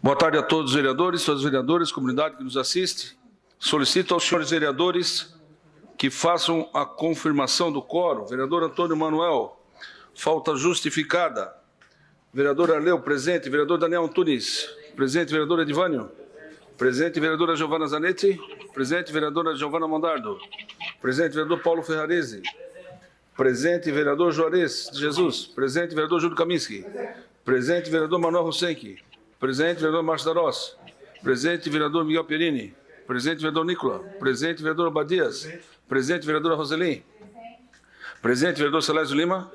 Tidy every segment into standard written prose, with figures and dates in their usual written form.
Boa tarde a todos os vereadores, todas as vereadoras, comunidade que nos assiste. Solicito aos senhores vereadores que façam a confirmação do quórum. Vereador Antônio Manuel, falta justificada. Vereador Arleu, presente. Vereador Daniel Antunes, presente. Vereador Edivânio, presente. Vereadora Giovana Zanetti, presente. Vereadora Giovana Mondardo, presente. Vereador Paulo Ferrarese, presente. Vereador Juarez de Jesus, presente. Vereador Júlio Kaminski, presente. Vereador Manuel Rosenque, presente. Vereador Márcio Darós, presente. Vereador Miguel Perini, presente. Vereador Nicola, presente. Vereador Abadias, presente. Vereadora Roseli, presente. Vereador Celésio Lima,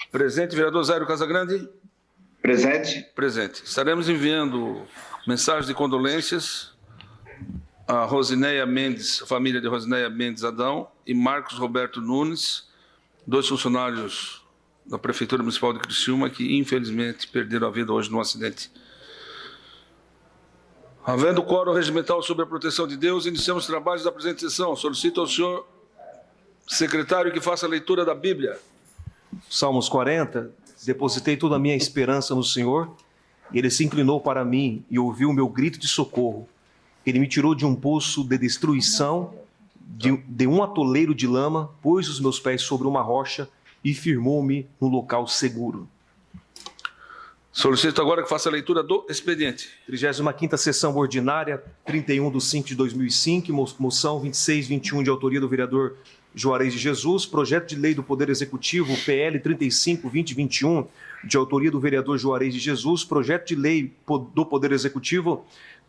presente. Vereador Zairo Casagrande, presente. Presente. Estaremos enviando mensagens de condolências a Rosineia Mendes, família de Rosineia Mendes Adão e Marcos Roberto Nunes, dois funcionários da Prefeitura Municipal de Criciúma que, infelizmente, perderam a vida hoje num acidente. Havendo quórum regimental sobre a proteção de Deus, iniciamos os trabalhos da presente sessão. Solicito ao senhor secretário que faça a leitura da Bíblia. Salmos 40, depositei toda a minha esperança no Senhor, e Ele se inclinou para mim e ouviu o meu grito de socorro. Ele me tirou de um poço de destruição, de um atoleiro de lama, pôs os meus pés sobre uma rocha e firmou-me no local seguro. Solicito agora que faça a leitura do expediente. 35ª sessão ordinária, 31/5/2005, moção 2621 de autoria do vereador Juarez de Jesus, projeto de lei do Poder Executivo, PL 35/2021, de autoria do vereador Juarez de Jesus, projeto de lei do Poder Executivo,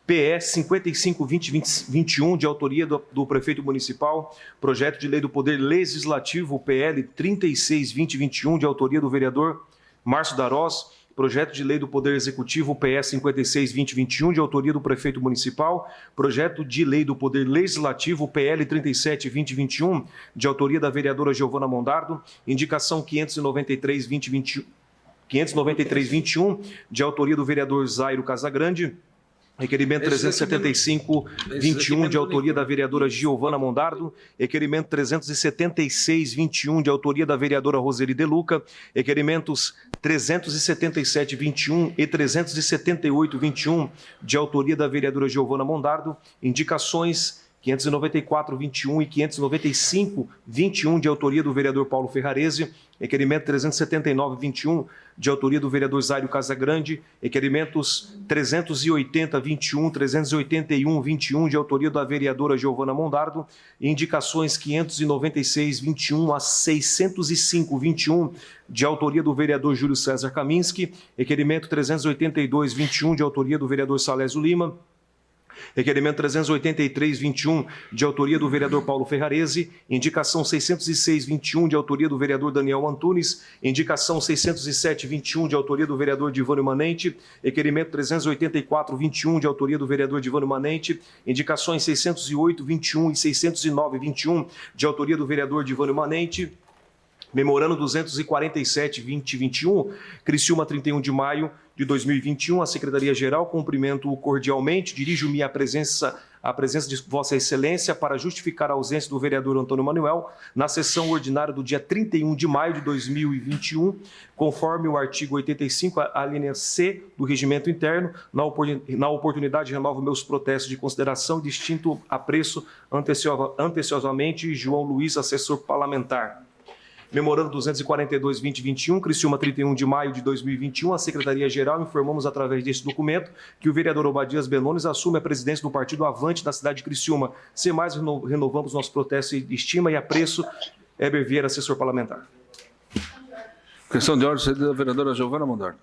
PE 55/2021, de autoria do prefeito municipal, projeto de lei do Poder Legislativo, PL 36/2021, de autoria do vereador Márcio Darós, projeto de lei do Poder Executivo, PE 56/2021, de autoria do prefeito municipal, projeto de lei do Poder Legislativo, PL 37/2021, de autoria da vereadora Giovana Mondardo, indicação 593/21, de autoria do vereador Zairo Casagrande, requerimento 375/21, de autoria da vereadora Giovana Mondardo, requerimento 376/21, de autoria da vereadora Roseli De Luca, requerimentos 377/21 e 378/21, de autoria da vereadora Giovana Mondardo, indicações 594/21 e 595/21, de autoria do vereador Paulo Ferrarese, requerimento 379/21, de autoria do vereador Zairo Casagrande, requerimentos 380/21, 381/21, de autoria da vereadora Giovana Mondardo, e indicações 596/21 a 605/21, de autoria do vereador Júlio César Kaminski, requerimento 382/21, de autoria do vereador Salésio Lima, requerimento 383/21, de autoria do vereador Paulo Ferrarese, indicação 606/21, de autoria do vereador Daniel Antunes, indicação 607/21, de autoria do vereador Divânio Manente, requerimento 384/21, de autoria do vereador Divânio Manente, indicações 608/21 e 609/21, de autoria do vereador Divânio Manente, memorando 247/2021, Criciúma, 31 de maio de 2021, a Secretaria-Geral, cumprimento cordialmente, dirijo-me à presença de Vossa Excelência para justificar a ausência do vereador Antônio Manuel na sessão ordinária do dia 31 de maio de 2021, conforme o artigo 85, a linha C do Regimento Interno. Na oportunidade, renovo meus protestos de consideração e distinto apreço anteciosamente João Luiz, assessor parlamentar. Memorando 242/2021, Criciúma, 31 de maio de 2021, a Secretaria-Geral informamos através deste documento que o vereador Obadias Benones assume a presidência do Partido Avante da cidade de Criciúma. Sem mais, renovamos nosso protesto de estima e apreço. Heber Vieira, assessor parlamentar. Questão de ordem, da vereadora Giovana Mondardo.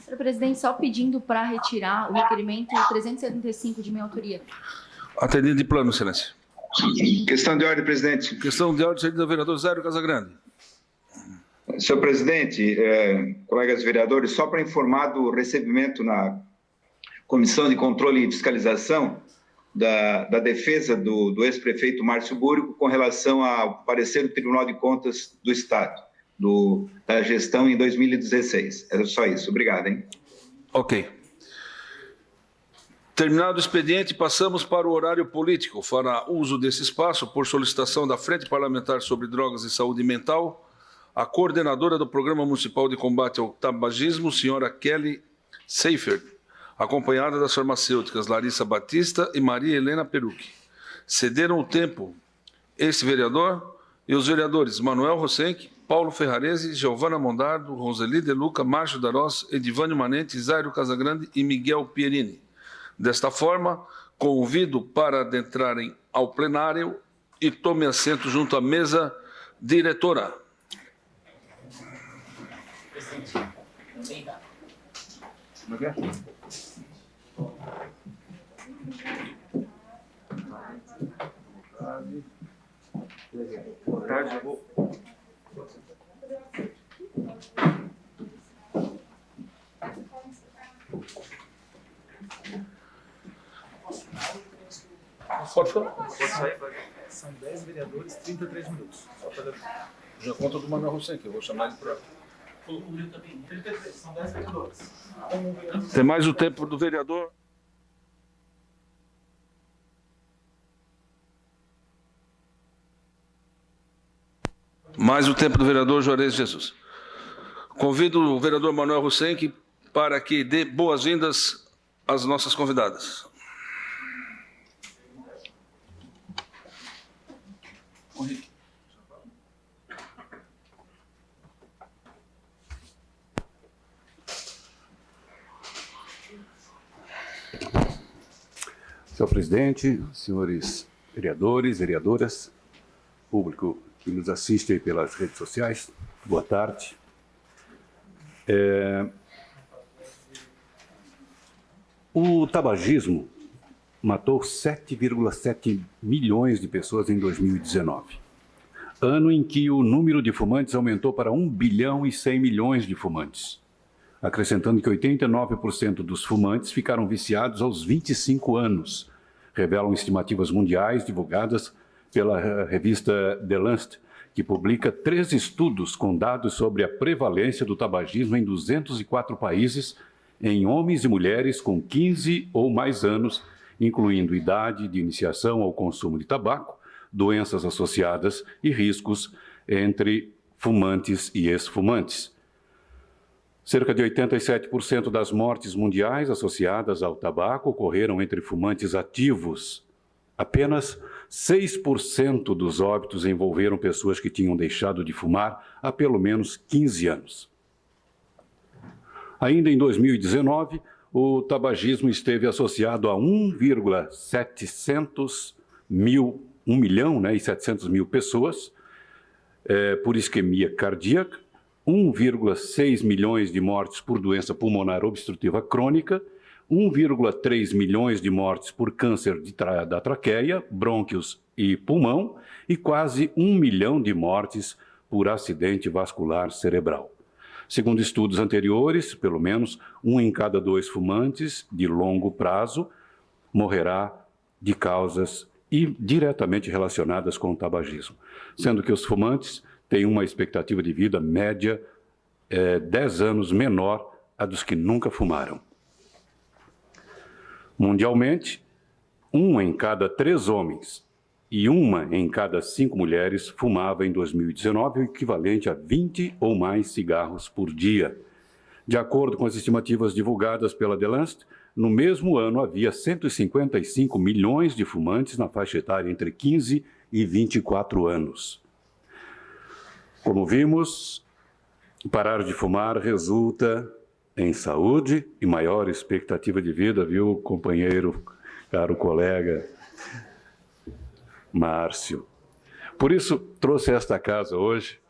Senhor presidente, só pedindo para retirar o requerimento 375 de minha autoria. Atendido de plano, excelência. Questão de ordem, presidente. Questão de ordem, do vereador Zairo Casagrande. Senhor presidente, colegas vereadores, só para informar do recebimento na Comissão de Controle e Fiscalização da defesa do ex-prefeito Márcio Búrico com relação ao parecer do Tribunal de Contas do Estado, da gestão em 2016. Era só isso. Obrigado, hein? Ok. Terminado o expediente, passamos para o horário político. Fará uso desse espaço por solicitação da Frente Parlamentar sobre Drogas e Saúde Mental, a coordenadora do Programa Municipal de Combate ao Tabagismo, senhora Kelly Seifert, acompanhada das farmacêuticas Larissa Batista e Maria Helena Perucchi. Cederam o tempo esse vereador e os vereadores Manuel Rosenck, Paulo Ferrarese, Giovana Mondardo, Roseli De Luca, Márcio Darós, Edivânio Manente, Zairo Casagrande e Miguel Pierini. Desta forma, convido para adentrarem ao plenário e tome assento junto à mesa diretora. Boa tarde, Pode falar. Pode sair, são 10 vereadores, 33 minutos. Só para... Já conta do Manuel Rosenck, eu vou chamar ele para... São 10 vereadores. Tem mais o tempo do vereador. Mais o tempo do vereador Juarez Jesus. Convido o vereador Manuel Rosenck para que dê boas-vindas às nossas convidadas. Senhor presidente, senhores vereadores, vereadoras, público que nos assiste aí pelas redes sociais, boa tarde. O tabagismo matou 7,7 milhões de pessoas em 2019, ano em que o número de fumantes aumentou para 1 bilhão e 100 milhões de fumantes, acrescentando que 89% dos fumantes ficaram viciados aos 25 anos, revelam estimativas mundiais divulgadas pela revista The Lancet, que publica 3 estudos com dados sobre a prevalência do tabagismo em 204 países, em homens e mulheres com 15 ou mais anos, incluindo idade de iniciação ao consumo de tabaco, doenças associadas e riscos entre fumantes e ex-fumantes. Cerca de 87% das mortes mundiais associadas ao tabaco ocorreram entre fumantes ativos. Apenas 6% dos óbitos envolveram pessoas que tinham deixado de fumar há pelo menos 15 anos. Ainda em 2019, o tabagismo esteve associado a 1 milhão e 700 mil pessoas por isquemia cardíaca, 1,6 milhões de mortes por doença pulmonar obstrutiva crônica, 1,3 milhões de mortes por câncer da traqueia, brônquios e pulmão e quase 1 milhão de mortes por acidente vascular cerebral. Segundo estudos anteriores, pelo menos 1 em cada 2 fumantes de longo prazo morrerá de causas diretamente relacionadas com o tabagismo, sendo que os fumantes têm uma expectativa de vida média 10 anos menor a dos que nunca fumaram. Mundialmente, 1 em cada 3 homens e 1 em cada 5 mulheres fumava em 2019, o equivalente a 20 ou mais cigarros por dia. De acordo com as estimativas divulgadas pela The Lancet, no mesmo ano havia 155 milhões de fumantes na faixa etária entre 15 e 24 anos. Como vimos, parar de fumar resulta em saúde e maior expectativa de vida, viu, companheiro, caro colega Márcio. Por isso, trouxe a esta casa hoje,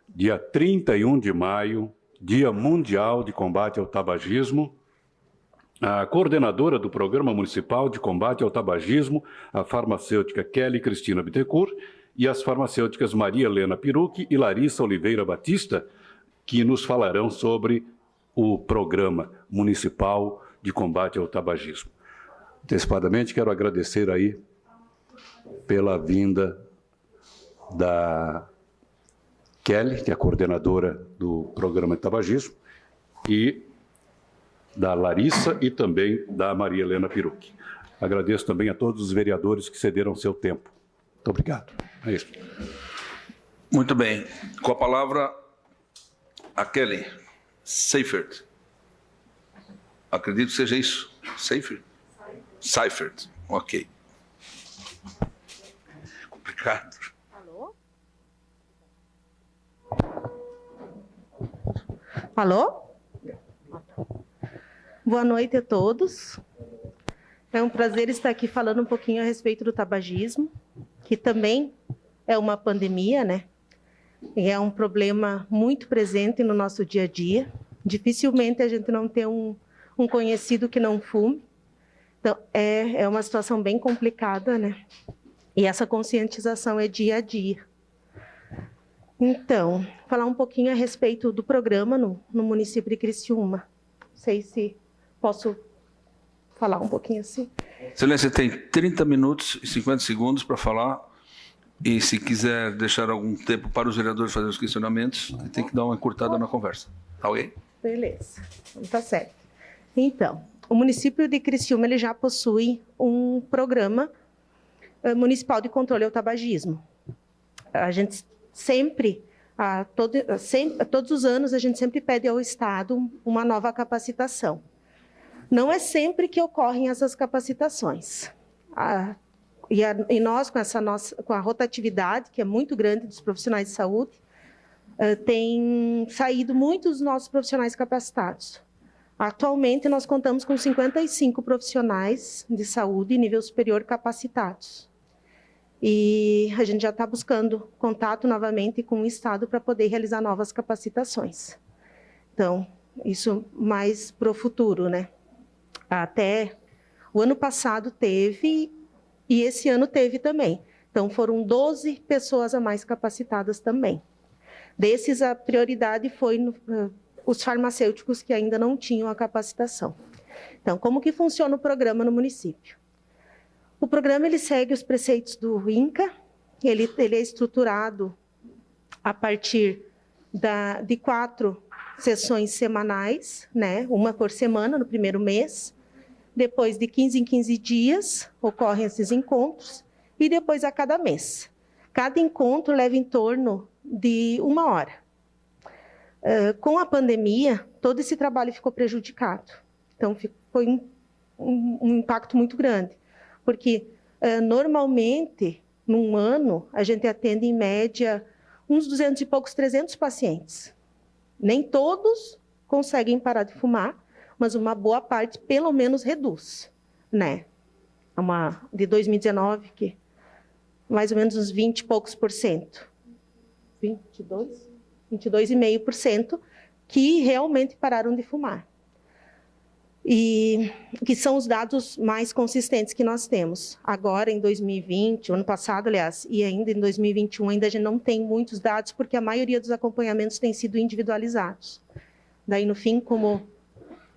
dia 31 de maio, Dia Mundial de Combate ao Tabagismo, a coordenadora do Programa Municipal de Combate ao Tabagismo, a farmacêutica Kelly Cristina Bittencourt, e as farmacêuticas Maria Helena Perucchi e Larissa Oliveira Batista, que nos falarão sobre o Programa Municipal de Combate ao Tabagismo. Antecipadamente, quero agradecer aí pela vinda da Kelly, que é a coordenadora do Programa de Tabagismo, e da Larissa e também da Maria Helena Perucchi. Agradeço também a todos os vereadores que cederam seu tempo. Muito obrigado. É isso. Muito bem. Com a palavra, A Kelly Seifert. Acredito que seja isso. Seifert? Seifert. Ok. Complicado. Alô? Alô? Boa noite a todos. É um prazer estar aqui falando um pouquinho a respeito do tabagismo, que também é uma pandemia, né? E é um problema muito presente no nosso dia a dia. Dificilmente a gente não tem um conhecido que não fume. Então, é uma situação bem complicada, né? E essa conscientização é dia a dia. Então, falar um pouquinho a respeito do programa no município de Criciúma. Não sei se posso falar um pouquinho assim. Excelência, tem 30 minutos e 50 segundos para falar. E se quiser deixar algum tempo para os vereadores fazerem os questionamentos, tem que dar uma encurtada na conversa. Tá ok? Beleza, então tá certo. Então, o município de Criciúma ele já possui um programa municipal de controle ao tabagismo. A gente sempre, todos os anos, a gente sempre pede ao Estado uma nova capacitação. Não é sempre que ocorrem essas capacitações. E nós, com a rotatividade, que é muito grande dos profissionais de saúde, tem saído muitos dos nossos profissionais capacitados. Atualmente, nós contamos com 55 profissionais de saúde nível superior capacitados. E a gente já está buscando contato novamente com o Estado para poder realizar novas capacitações. Então, isso mais para o futuro, né? Até o ano passado teve, e esse ano teve também. Então, foram 12 pessoas a mais capacitadas também. Desses, a prioridade foi os farmacêuticos que ainda não tinham a capacitação. Então, como que funciona o programa no município? O programa ele segue os preceitos do INCA, ele é estruturado a partir de 4 sessões semanais, né? Uma por semana no primeiro mês. Depois, de 15 em 15 dias, ocorrem esses encontros, e depois a cada mês. Cada encontro leva em torno de 1 hora. Com a pandemia, todo esse trabalho ficou prejudicado. Então, foi um impacto muito grande. Porque, normalmente, num ano, a gente atende, em média, uns 200 e poucos, 300 pacientes. Nem todos conseguem parar de fumar, mas uma boa parte, pelo menos, reduz, né? De 2019, que mais ou menos uns 20 e poucos %. 22,5% que realmente pararam de fumar. E que são os dados mais consistentes que nós temos. Agora, em 2020, ano passado, aliás, e ainda em 2021, ainda a gente não tem muitos dados, porque a maioria dos acompanhamentos têm sido individualizados. Daí, no fim, como,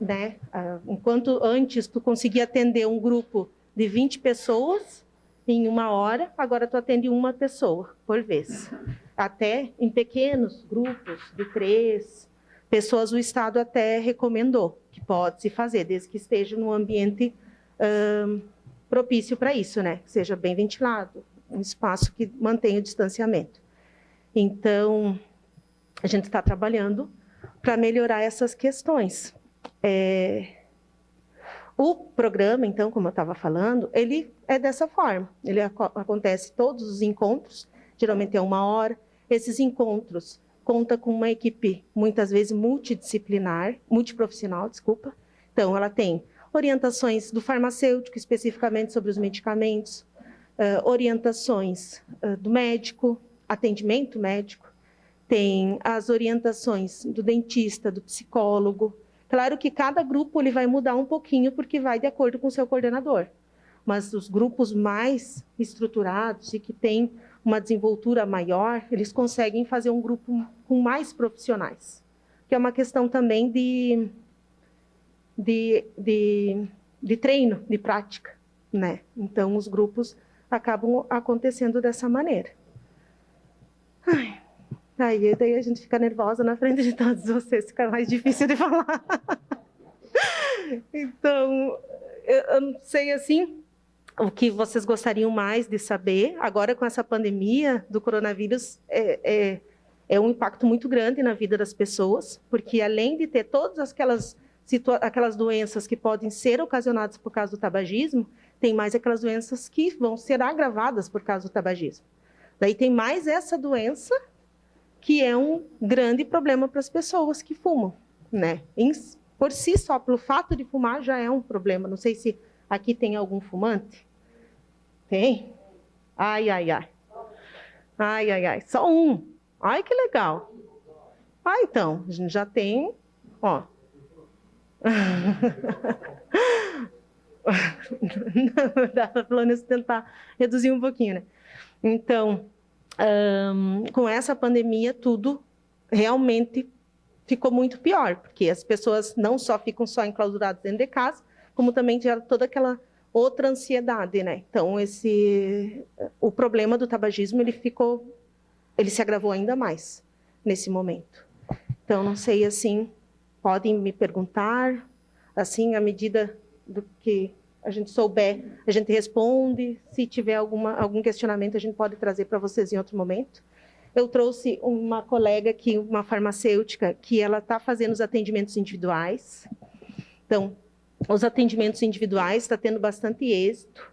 né, enquanto antes tu conseguia atender um grupo de 20 pessoas em 1 hora, agora tu atende 1 pessoa por vez. Até em pequenos grupos de 3 pessoas, o Estado até recomendou que pode se fazer, desde que esteja num ambiente propício para isso, né? Que seja bem ventilado, um espaço que mantenha o distanciamento. Então, a gente está trabalhando para melhorar essas questões. O programa, então, como eu estava falando, ele é dessa forma. Ele acontece todos os encontros, geralmente é 1 hora. Esses encontros conta com uma equipe, muitas vezes, multiprofissional, desculpa. Então, ela tem orientações do farmacêutico, especificamente sobre os medicamentos, orientações do médico, atendimento médico, tem as orientações do dentista, do psicólogo. Claro que cada grupo ele vai mudar um pouquinho, porque vai de acordo com o seu coordenador. Mas os grupos mais estruturados e que têm uma desenvoltura maior, eles conseguem fazer um grupo com mais profissionais. Que é uma questão também de treino, de prática, né? Então, os grupos acabam acontecendo dessa maneira. Daí a gente fica nervosa na frente de todos vocês, fica mais difícil de falar. Então, eu não sei, assim, o que vocês gostariam mais de saber. Agora, com essa pandemia do coronavírus, é um impacto muito grande na vida das pessoas, porque além de ter todas aquelas doenças que podem ser ocasionadas por causa do tabagismo, tem mais aquelas doenças que vão ser agravadas por causa do tabagismo. Daí tem mais essa doença, que é um grande problema para as pessoas que fumam, né? Por si só, pelo fato de fumar, já é um problema. Não sei se aqui tem algum fumante. Tem? Ai, ai, ai. Ai, ai, ai. Só um. Ai, que legal. Ah, então, a gente já tem, ó. Dá para pelo menos tentar reduzir um pouquinho, né? Então, com essa pandemia, tudo realmente ficou muito pior, porque as pessoas não só ficam só enclausuradas dentro de casa, como também gera toda aquela outra ansiedade, né? Então, o problema do tabagismo, ele se agravou ainda mais nesse momento. Então, não sei, assim, podem me perguntar, assim, à medida do que a gente souber, a gente responde. Se tiver algum questionamento, a gente pode trazer para vocês em outro momento. Eu trouxe uma colega aqui, uma farmacêutica, que ela está fazendo os atendimentos individuais. Então, os atendimentos individuais está tendo bastante êxito,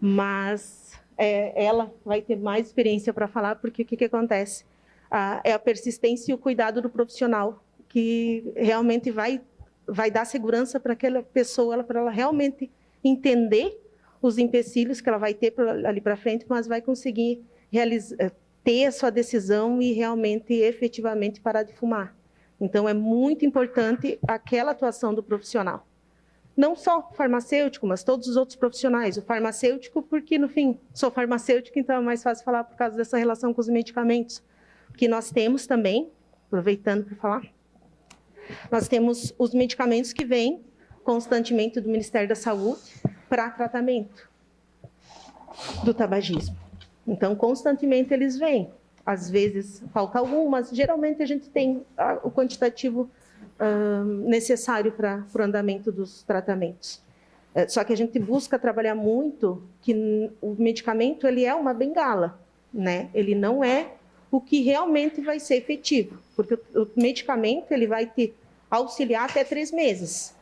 mas ela vai ter mais experiência para falar, porque o que acontece? É a persistência e o cuidado do profissional, que realmente vai dar segurança para aquela pessoa, para ela realmente entender os empecilhos que ela vai ter ali para frente, mas vai conseguir ter a sua decisão e realmente, efetivamente, parar de fumar. Então, é muito importante aquela atuação do profissional. Não só o farmacêutico, mas todos os outros profissionais. O farmacêutico, porque, no fim, sou farmacêutico, então é mais fácil falar por causa dessa relação com os medicamentos. Que nós temos também, aproveitando para falar, nós temos os medicamentos que vêm constantemente do Ministério da Saúde para tratamento do tabagismo. Então, constantemente eles vêm. Às vezes falta algum, mas geralmente a gente tem o quantitativo necessário para o andamento dos tratamentos. Só que a gente busca trabalhar muito que o medicamento ele é uma bengala, né? Ele não é o que realmente vai ser efetivo, porque o medicamento ele vai te auxiliar até 3 meses.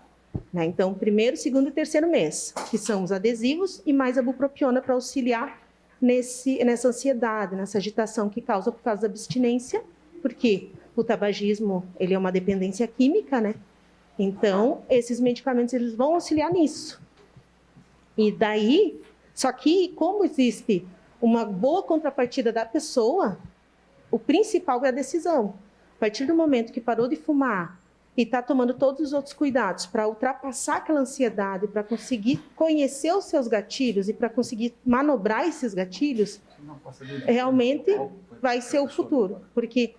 Né? Então, primeiro, segundo e terceiro mês, que são os adesivos e mais a bupropiona para auxiliar nessa ansiedade, nessa agitação que causa por causa da abstinência, porque o tabagismo ele é uma dependência química, né? Então, esses medicamentos eles vão auxiliar nisso. E daí, só que como existe uma boa contrapartida da pessoa, o principal é a decisão. A partir do momento que parou de fumar e está tomando todos os outros cuidados para ultrapassar aquela ansiedade, para conseguir conhecer os seus gatilhos e para conseguir manobrar esses gatilhos, realmente vai ser o futuro. Porque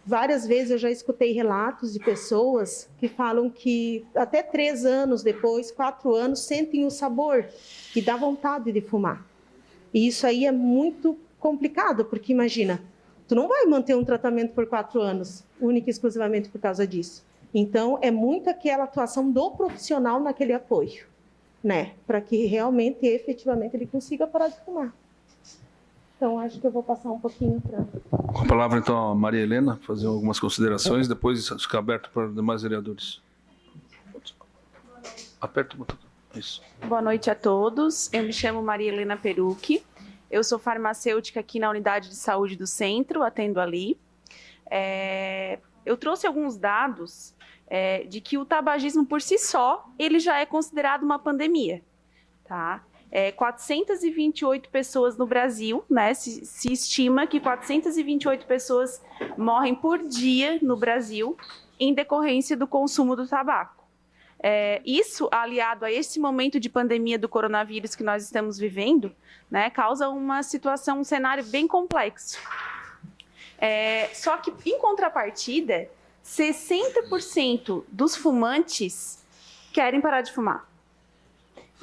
várias vezes eu já escutei relatos de pessoas que falam que até 3 anos depois, 4 anos, sentem o sabor e dá vontade de fumar. E isso aí é muito complicado, porque imagina, tu não vai manter um tratamento por 4 anos, única e exclusivamente por causa disso. Então, é muito aquela atuação do profissional naquele apoio, né? Para que realmente, efetivamente, ele consiga parar de fumar. Então, acho que eu vou passar um pouquinho para... Com a palavra, então, a Maria Helena, fazer algumas considerações, depois fica aberto para os demais vereadores. Aperta o botão. Isso. Boa noite a todos. Eu me chamo Maria Helena Perucchi. Eu sou farmacêutica aqui na unidade de saúde do centro, atendo ali. Eu trouxe alguns dados de que o tabagismo por si só, ele já é considerado uma pandemia, tá? 428 pessoas no Brasil, né? Se estima que 428 pessoas morrem por dia no Brasil em decorrência do consumo do tabaco. Isso, aliado a esse momento de pandemia do coronavírus que nós estamos vivendo, né, causa uma situação, um cenário bem complexo. Só que, em contrapartida, 60% dos fumantes querem parar de fumar.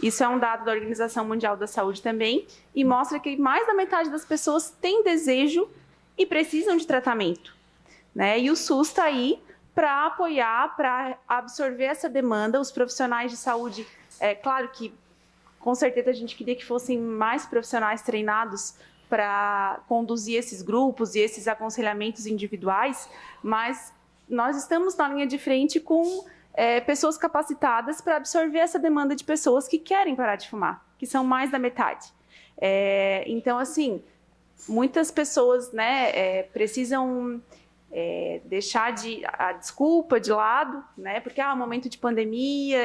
Isso é um dado da Organização Mundial da Saúde também, e mostra que mais da metade das pessoas tem desejo e precisam de tratamento, né? E o SUS está aí para apoiar, para absorver essa demanda. Os profissionais de saúde, claro que com certeza a gente queria que fossem mais profissionais treinados para conduzir esses grupos e esses aconselhamentos individuais, mas nós estamos na linha de frente com pessoas capacitadas para absorver essa demanda de pessoas que querem parar de fumar, que são mais da metade. Então, assim, muitas pessoas, né, precisam deixar a desculpa de lado, né, porque é um momento de pandemia,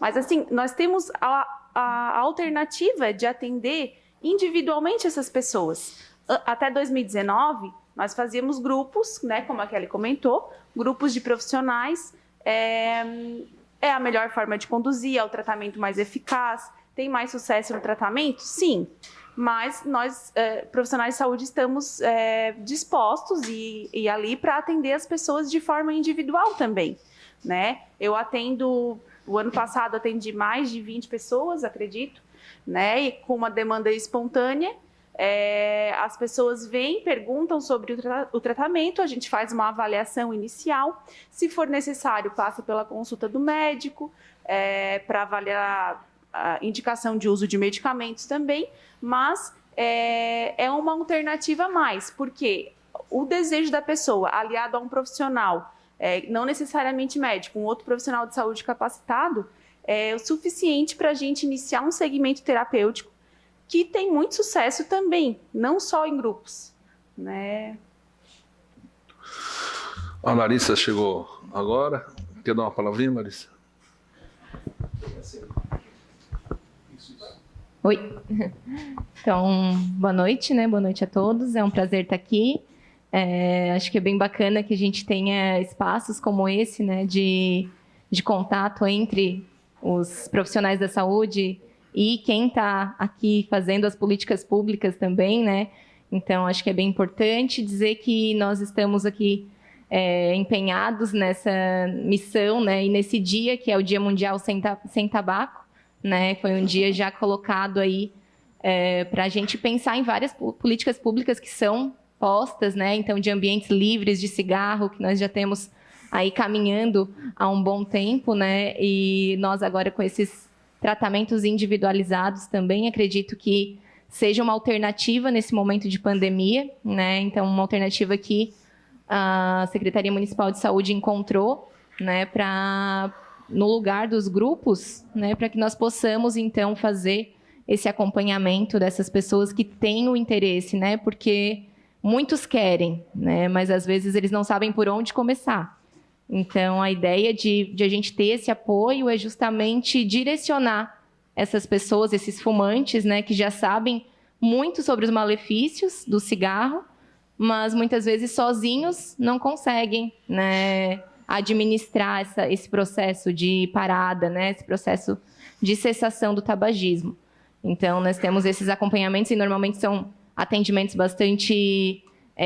mas assim, nós temos a alternativa de atender individualmente essas pessoas. Até 2019, nós fazíamos grupos, né, como a Kelly comentou, grupos de profissionais. É a melhor forma de conduzir, é o tratamento mais eficaz. Tem mais sucesso no tratamento? Sim. Mas nós, profissionais de saúde, estamos dispostos e ali para atender as pessoas de forma individual também, né? Eu atendo, o ano passado atendi mais de 20 pessoas, acredito, né? E com uma demanda espontânea, as pessoas vêm, perguntam sobre o tratamento, a gente faz uma avaliação inicial. Se for necessário, passa pela consulta do médico, para avaliar a indicação de uso de medicamentos também, mas é uma alternativa a mais, porque o desejo da pessoa, aliado a um profissional, não necessariamente médico, um outro profissional de saúde capacitado, é o suficiente para a gente iniciar um segmento terapêutico que tem muito sucesso também, não só em grupos, né? A Larissa chegou agora. Quer dar uma palavrinha, Larissa? Oi. Então, boa noite, né? Boa noite a todos. É um prazer estar aqui. Acho que é bem bacana que a gente tenha espaços como esse, né? De contato entre os profissionais da saúde e quem está aqui fazendo as políticas públicas também, né? Então, acho que é bem importante dizer que nós estamos aqui empenhados nessa missão, né? E nesse dia, que é o Dia Mundial Sem Tabaco, né? Foi um dia já colocado aí para a gente pensar em várias políticas públicas que são postas, né? Então, de ambientes livres de cigarro, que nós já temos aí caminhando há um bom tempo, né? E nós agora com esses tratamentos individualizados também, acredito que seja uma alternativa nesse momento de pandemia, né? Então, uma alternativa que a Secretaria Municipal de Saúde encontrou, né, no lugar dos grupos, né, para que nós possamos, então, fazer esse acompanhamento dessas pessoas que têm o interesse, né? Porque muitos querem, né? Mas às vezes eles não sabem por onde começar. Então, a ideia de a gente ter esse apoio é justamente direcionar essas pessoas, esses fumantes, né, que já sabem muito sobre os malefícios do cigarro, mas muitas vezes sozinhos não conseguem, né, administrar esse processo de parada, né, esse processo de cessação do tabagismo. Então, nós temos esses acompanhamentos e normalmente são atendimentos bastante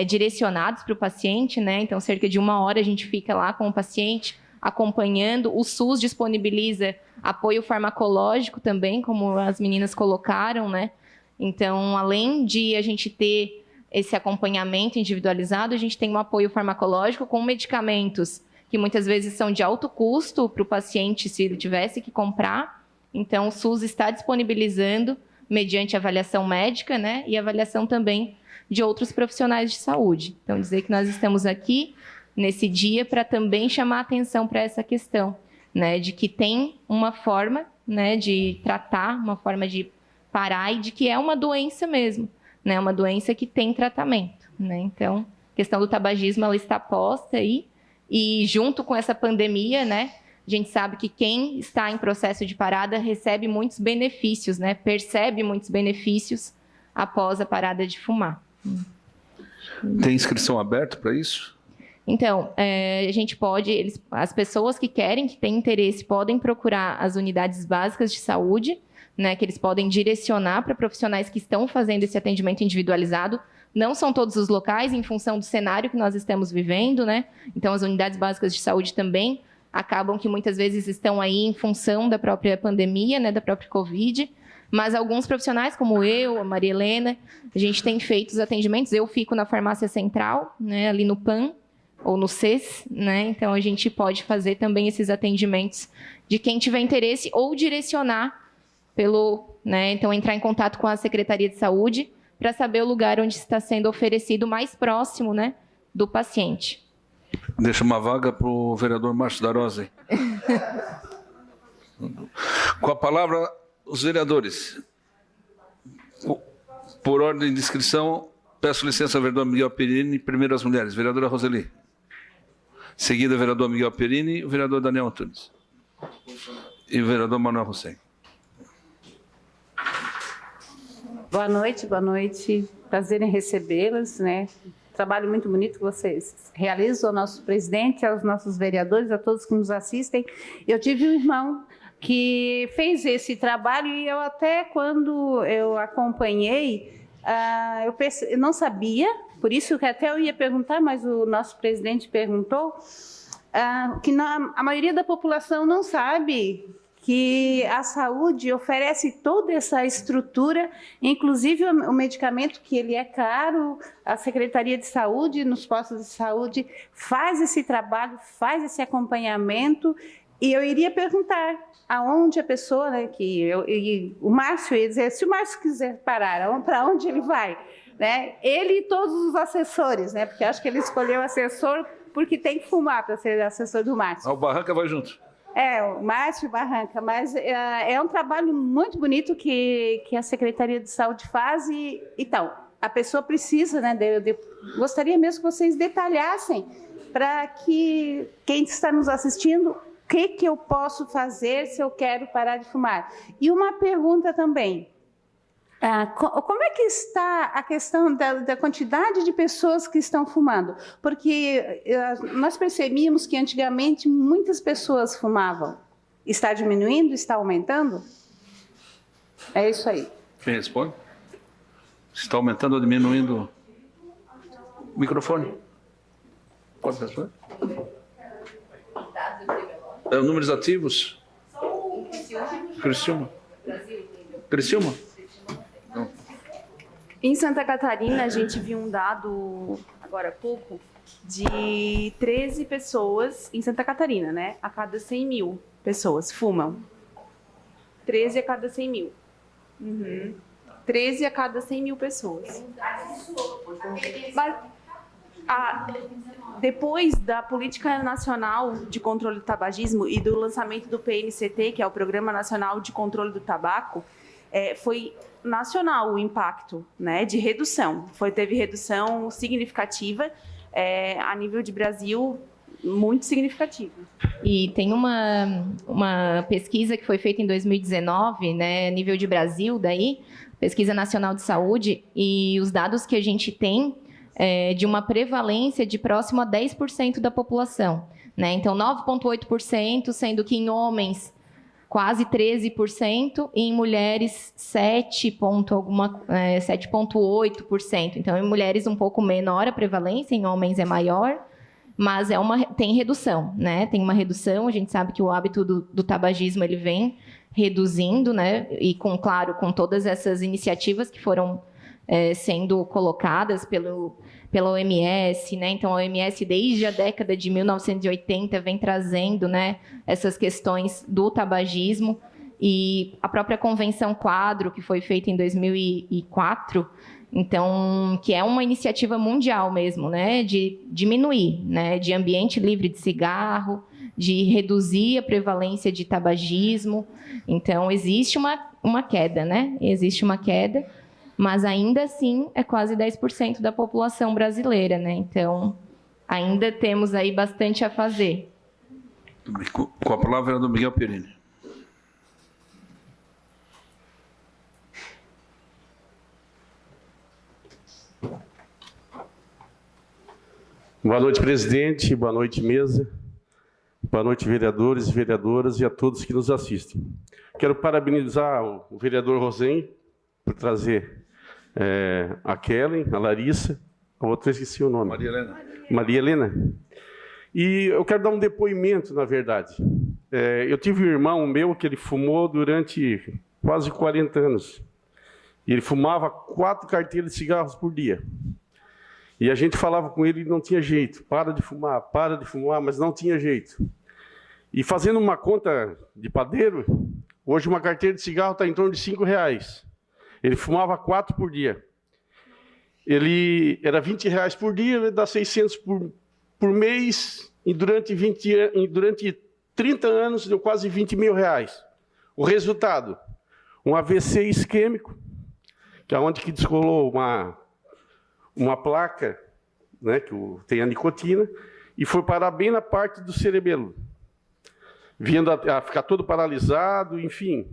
direcionados para o paciente, né? Então, cerca de 1 hora a gente fica lá com o paciente acompanhando. O SUS disponibiliza apoio farmacológico também, como as meninas colocaram, né? Então, além de a gente ter esse acompanhamento individualizado, a gente tem um apoio farmacológico com medicamentos que muitas vezes são de alto custo para o paciente se ele tivesse que comprar. Então, o SUS está disponibilizando mediante avaliação médica, né? E avaliação também de outros profissionais de saúde. Então, dizer que nós estamos aqui nesse dia para também chamar a atenção para essa questão, né, de que tem uma forma, né, de tratar, uma forma de parar e de que é uma doença mesmo, né, uma doença que tem tratamento, né. Então, a questão do tabagismo, ela está posta aí e junto com essa pandemia, né, a gente sabe que quem está em processo de parada recebe muitos benefícios, né, percebe muitos benefícios após a parada de fumar. Tem inscrição aberta para isso? Então, a gente pode, as pessoas que querem, que têm interesse, podem procurar as unidades básicas de saúde, né, que eles podem direcionar para profissionais que estão fazendo esse atendimento individualizado. Não são todos os locais, em função do cenário que nós estamos vivendo, né? Então, as unidades básicas de saúde também acabam que muitas vezes estão aí em função da própria pandemia, né, da própria Covid. Mas alguns profissionais, como eu, a Maria Helena, a gente tem feito os atendimentos. Eu fico na farmácia central, né, ali no PAN ou no CES, né? Então, a gente pode fazer também esses atendimentos de quem tiver interesse ou direcionar pelo, né? Então, entrar em contato com a Secretaria de Saúde para saber o lugar onde está sendo oferecido mais próximo, né, do paciente. Deixa uma vaga para o vereador Márcio Darose. Com a palavra, os vereadores. Por ordem de inscrição, peço licença ao vereador Miguel Perini, primeiro as mulheres. Vereadora Roseli. Seguida, vereador Miguel Perini e o vereador Daniel Antunes. E o vereador Manuel Hussein. Boa noite, boa noite. Prazer em recebê-las, né? Trabalho muito bonito que vocês realizam, ao nosso presidente, aos nossos vereadores, a todos que nos assistem. Eu tive um irmão que fez esse trabalho e eu até quando eu acompanhei, eu não sabia, por isso que até eu ia perguntar, mas o nosso presidente perguntou, que a maioria da população não sabe que a saúde oferece toda essa estrutura, inclusive o medicamento que ele é caro, a Secretaria de Saúde, nos postos de saúde, faz esse trabalho, faz esse acompanhamento, e eu iria perguntar aonde a pessoa, né, o Márcio ia dizer, se o Márcio quiser parar, para onde ele vai? Né? Ele e todos os assessores, né, porque acho que ele escolheu assessor porque tem que fumar para ser assessor do Márcio. O Barranca vai junto. O Márcio Barranca, mas é um trabalho muito bonito que a Secretaria de Saúde faz e então, a pessoa precisa, né, gostaria mesmo que vocês detalhassem para que quem está nos assistindo, o que eu posso fazer se eu quero parar de fumar. E uma pergunta também, como é que está a questão da quantidade de pessoas que estão fumando? Porque nós percebíamos que antigamente muitas pessoas fumavam. Está diminuindo? Está aumentando? É isso aí. Quem responde? Está aumentando ou diminuindo? O microfone. Pode responder? Números ativos? Criciúma. Criciúma? Em Santa Catarina, a gente viu um dado, agora há pouco, de 13 pessoas, em Santa Catarina, né? A cada 100 mil pessoas fumam. 13 a cada 100 mil. 13 a cada 100 mil pessoas. Mas, depois da Política Nacional de Controle do Tabagismo e do lançamento do PNCT, que é o Programa Nacional de Controle do Tabaco, foi nacional o impacto, né, de redução. Teve redução significativa, a nível de Brasil, muito significativa. E tem uma pesquisa que foi feita em 2019, né, nível de Brasil, daí, Pesquisa Nacional de Saúde, e os dados que a gente tem de uma prevalência de próximo a 10% da população. Né? Então, 9,8%, sendo que em homens quase 13%, e em mulheres 7,8%. Então, em mulheres um pouco menor a prevalência, em homens é maior, mas tem redução, né? Tem uma redução, a gente sabe que o hábito do tabagismo ele vem reduzindo, né? E, claro, com todas essas iniciativas que foram sendo colocadas pela OMS, né? Então, a OMS, desde a década de 1980, vem trazendo, né, essas questões do tabagismo, e a própria Convenção Quadro, que foi feita em 2004, então, que é uma iniciativa mundial mesmo, né, de diminuir, né, de ambiente livre de cigarro, de reduzir a prevalência de tabagismo. Então, existe uma queda, né? Existe uma queda, mas ainda assim é quase 10% da população brasileira, né? Então, ainda temos aí bastante a fazer. Com a palavra do Miguel Perini. Boa noite, presidente. Boa noite, mesa. Boa noite, vereadores e vereadoras e a todos que nos assistem. Quero parabenizar o vereador Rosen por trazer a Kellen, a Larissa, a outra eu esqueci o nome. Maria Helena. Maria Helena. E eu quero dar um depoimento, na verdade. Eu tive um irmão meu que ele fumou durante quase 40 anos. E ele fumava 4 carteiras de cigarros por dia. E a gente falava com ele e não tinha jeito. Para de fumar, mas não tinha jeito. E fazendo uma conta de padeiro, hoje uma carteira de cigarro está em torno de R$5. Ele fumava 4 por dia. ele era R$20 por dia, ele dá 600 por mês, e durante 30 anos deu quase R$20 mil. O resultado, um AVC isquêmico, que é onde que descolou uma placa, né, que tem a nicotina, e foi parar bem na parte do cerebelo, vindo a ficar todo paralisado, enfim,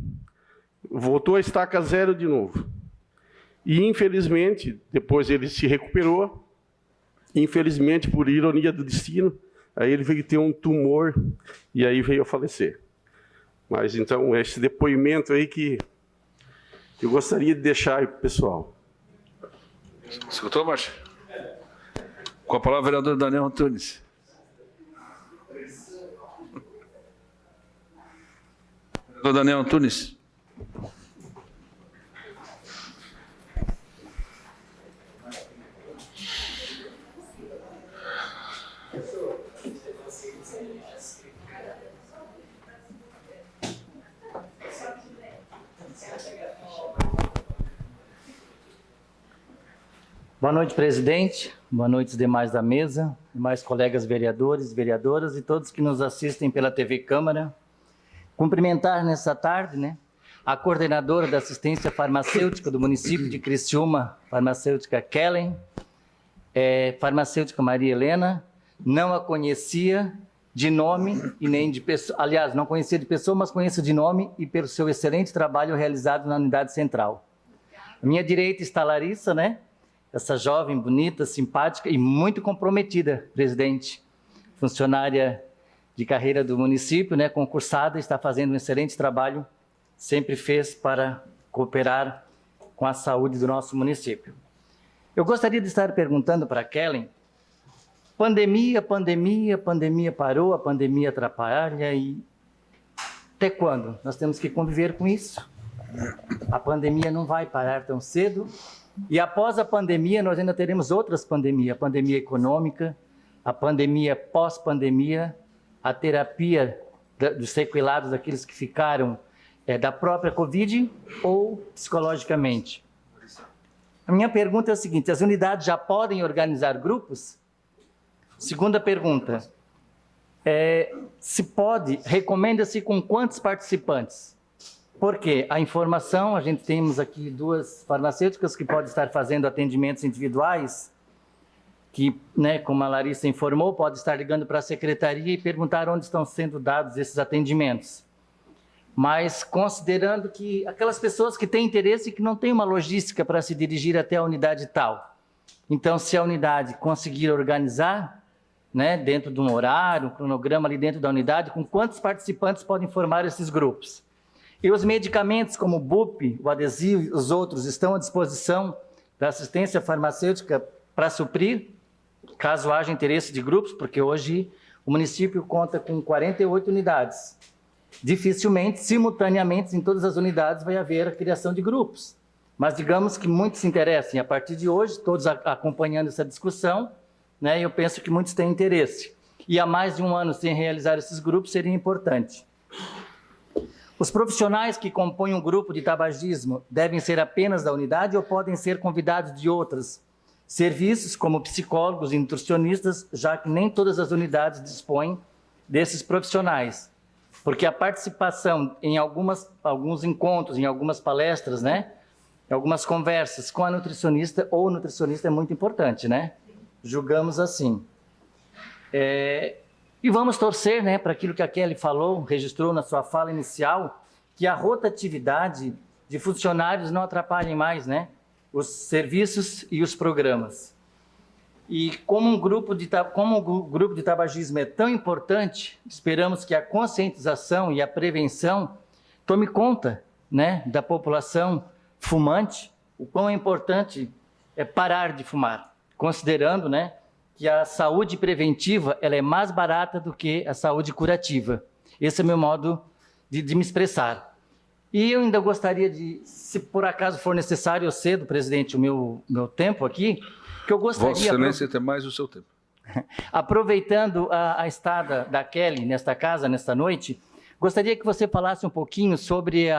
voltou a estaca zero de novo. E, infelizmente, depois ele se recuperou, infelizmente, por ironia do destino, aí ele veio ter um tumor, e aí veio a falecer. Mas, então, esse depoimento aí que eu gostaria de deixar aí para o pessoal. Escutou, Márcio? Com a palavra, o vereador Daniel Antunes. Vereador Daniel Antunes. Boa noite, presidente. Boa noite, os demais da mesa, demais colegas vereadores, vereadoras e todos que nos assistem pela TV Câmara. Cumprimentar nessa tarde, né, a coordenadora da assistência farmacêutica do município de Criciúma, farmacêutica Kellen, farmacêutica Maria Helena. Não a conhecia de nome e nem de pessoa, aliás, não conhecia de pessoa, mas conheço de nome e pelo seu excelente trabalho realizado na unidade central. À minha direita está a Larissa, né? Essa jovem, bonita, simpática e muito comprometida, presidente, funcionária de carreira do município, né, concursada, está fazendo um excelente trabalho, sempre fez para cooperar com a saúde do nosso município. Eu gostaria de estar perguntando para a Kellen, pandemia parou, a pandemia atrapalha, e até quando? Nós temos que conviver com isso. A pandemia não vai parar tão cedo. E após a pandemia, nós ainda teremos outras pandemias, a pandemia econômica, a pandemia pós-pandemia, a terapia dos sequelados, daqueles que ficaram da própria Covid ou psicologicamente. A minha pergunta é a seguinte, as unidades já podem organizar grupos? Segunda pergunta, se pode, recomenda-se com quantos participantes? Porque a informação, a gente temos aqui duas farmacêuticas que podem estar fazendo atendimentos individuais, que, né, como a Larissa informou, pode estar ligando para a secretaria e perguntar onde estão sendo dados esses atendimentos. Mas considerando que aquelas pessoas que têm interesse e que não têm uma logística para se dirigir até a unidade tal. Então, se a unidade conseguir organizar, né, dentro de um horário, um cronograma ali dentro da unidade, com quantos participantes podem formar esses grupos? E os medicamentos como o BUP, o adesivo e os outros estão à disposição da assistência farmacêutica para suprir, caso haja interesse de grupos, porque hoje o município conta com 48 unidades. Dificilmente, simultaneamente, em todas as unidades vai haver a criação de grupos. Mas digamos que muitos se interessem. A partir de hoje, todos acompanhando essa discussão, né, eu penso que muitos têm interesse. E há mais de um ano sem realizar esses grupos seria importante. Os profissionais que compõem um grupo de tabagismo devem ser apenas da unidade ou podem ser convidados de outros serviços, como psicólogos e nutricionistas, já que nem todas as unidades dispõem desses profissionais. Porque a participação em alguns encontros, em algumas palestras, né, em algumas conversas com a nutricionista ou o nutricionista é muito importante, né? Julgamos assim. E vamos torcer, né, para aquilo que a Kelly falou, registrou na sua fala inicial, que a rotatividade de funcionários não atrapalhe mais, né, os serviços e os programas. E como o grupo de tabagismo é tão importante, esperamos que a conscientização e a prevenção tome conta, né, da população fumante, o quão é importante é parar de fumar, considerando, né, que a saúde preventiva ela é mais barata do que a saúde curativa. Esse é o meu modo de me expressar. E eu ainda gostaria de, se por acaso for necessário, eu cedo, presidente, o meu tempo aqui, que eu gostaria... Vossa Excelência tem mais o seu tempo. Aproveitando a estada da Kelly nesta casa, nesta noite, gostaria que você falasse um pouquinho sobre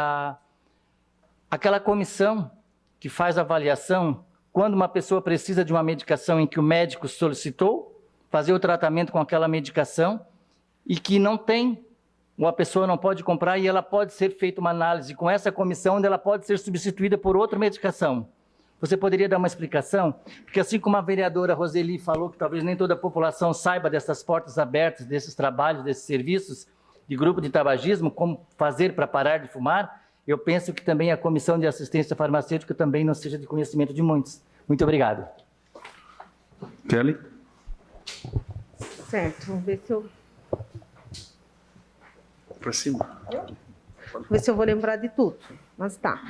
aquela comissão que faz avaliação quando uma pessoa precisa de uma medicação em que o médico solicitou, fazer o tratamento com aquela medicação e que não tem, ou a pessoa não pode comprar e ela pode ser feita uma análise com essa comissão onde ela pode ser substituída por outra medicação. Você poderia dar uma explicação? Porque assim como a vereadora Roseli falou que talvez nem toda a população saiba dessas portas abertas, desses trabalhos, desses serviços de grupo de tabagismo, como fazer para parar de fumar, eu penso que também a Comissão de Assistência Farmacêutica também não seja de conhecimento de muitos. Muito obrigado. Kelly? Certo, vamos ver se eu... Para cima. Vou ver se eu vou lembrar de tudo, mas tá.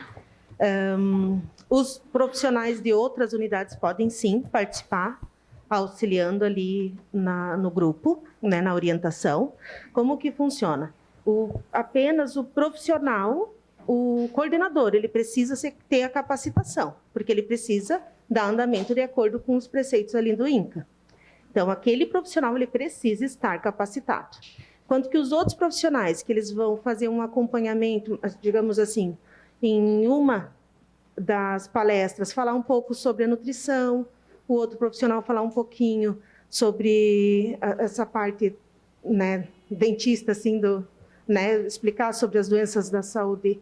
Os profissionais de outras unidades podem sim participar, auxiliando ali no grupo, né, na orientação. Como que funciona? Apenas o profissional, o coordenador, ele precisa ter a capacitação, porque ele precisa dar andamento de acordo com os preceitos ali do INCA. Então, aquele profissional, ele precisa estar capacitado. Quanto que os outros profissionais, que eles vão fazer um acompanhamento, digamos assim, em uma das palestras, falar um pouco sobre a nutrição, o outro profissional falar um pouquinho sobre essa parte, né, dentista, assim, né, explicar sobre as doenças da saúde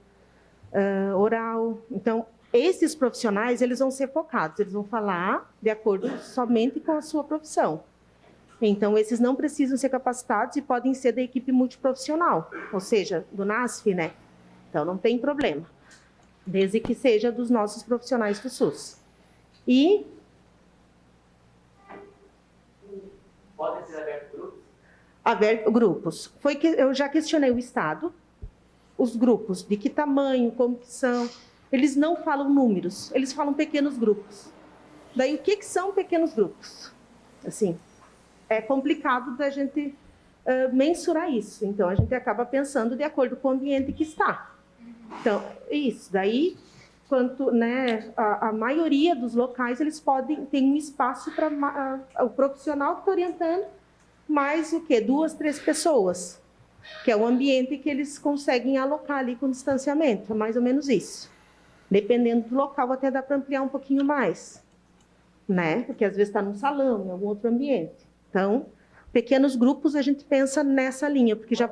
oral. Então, esses profissionais, eles vão ser focados, eles vão falar de acordo somente com a sua profissão. Então, esses não precisam ser capacitados e podem ser da equipe multiprofissional, ou seja, do NASF, né? Então, não tem problema, desde que seja dos nossos profissionais do SUS. E... Podem ser abertos grupos? Grupos. Foi que eu já questionei o Estado, os grupos, de que tamanho, como que são. Eles não falam números, eles falam pequenos grupos. Daí, o que são pequenos grupos? Assim, é complicado da gente mensurar isso. Então, a gente acaba pensando de acordo com o ambiente que está. Então, isso. Daí, né, a maioria dos locais, eles ter um espaço para o profissional que está orientando, mais o quê? 2, 3 pessoas, que é o ambiente que eles conseguem alocar ali com distanciamento. É mais ou menos isso. Dependendo do local, até dá para ampliar um pouquinho mais, né? Porque às vezes está num salão, em algum outro ambiente. Então, pequenos grupos a gente pensa nessa linha, porque já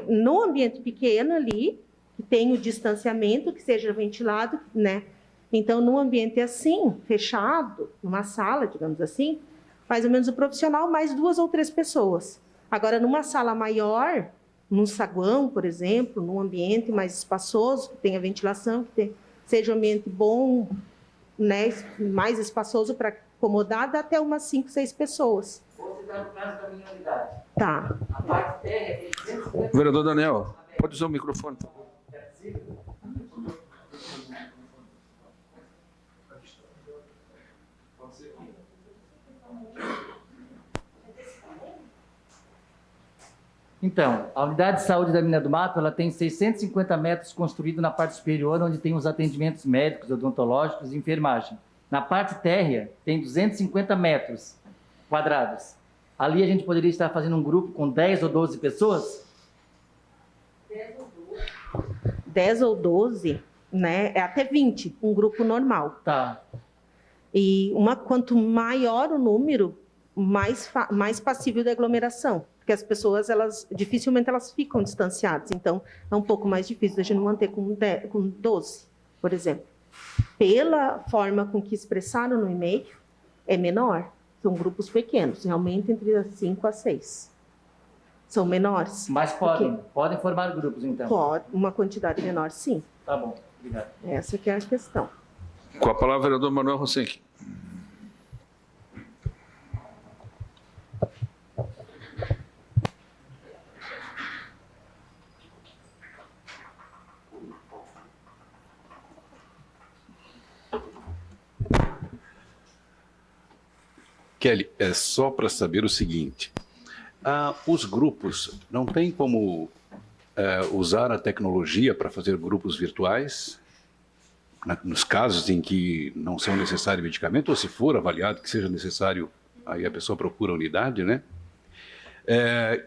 no ambiente pequeno ali, que tem o distanciamento, que seja ventilado, né? Então, num ambiente assim, fechado, numa sala, digamos assim, mais ou menos o profissional, mais 2 ou 3 pessoas. Agora, numa sala maior, num saguão, por exemplo, num ambiente mais espaçoso, que tenha ventilação, seja um ambiente bom, né, mais espaçoso para acomodar, dá até umas 5, 6 pessoas. Vou citar no caso da minha unidade. Tá. A parte térrea é 250... Vereador Daniel, pode usar o microfone, por favor. Então, a unidade de saúde da Mina do Mato, ela tem 650 metros construído na parte superior, onde tem os atendimentos médicos, odontológicos e enfermagem. Na parte térrea, tem 250 metros quadrados. Ali a gente poderia estar fazendo um grupo com 10 ou 12 pessoas? 10 ou 12, né? É até 20, um grupo normal. Tá. E quanto maior o número, mais passível de aglomeração. Porque as pessoas, dificilmente elas ficam distanciadas. Então, é um pouco mais difícil a gente manter com 12, por exemplo. Pela forma com que expressaram no e-mail, é menor. São grupos pequenos, realmente entre 5 a 6. São menores. Mas podem formar grupos, então? Pode, uma quantidade menor, sim. Tá bom, obrigado. Essa que é a questão. Com a palavra, o vereador Manuel Rossenck. Kelly, é só para saber o seguinte, os grupos não tem como usar a tecnologia para fazer grupos virtuais, nos casos em que não são necessários medicamentos, ou se for avaliado que seja necessário, aí a pessoa procura a unidade, né?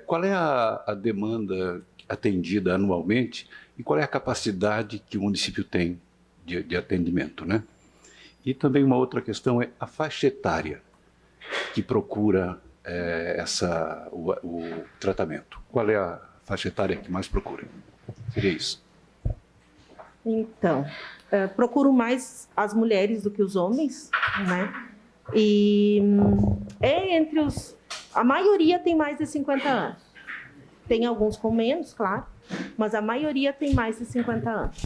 Qual é a demanda atendida anualmente e qual é a capacidade que o município tem de atendimento, né? E também uma outra questão é a faixa etária que procura o tratamento. Qual é a faixa etária que mais procura? Seria isso. Então, procuro mais as mulheres do que os homens, né? E a maioria tem mais de 50 anos. Tem alguns com menos, claro, mas a maioria tem mais de 50 anos.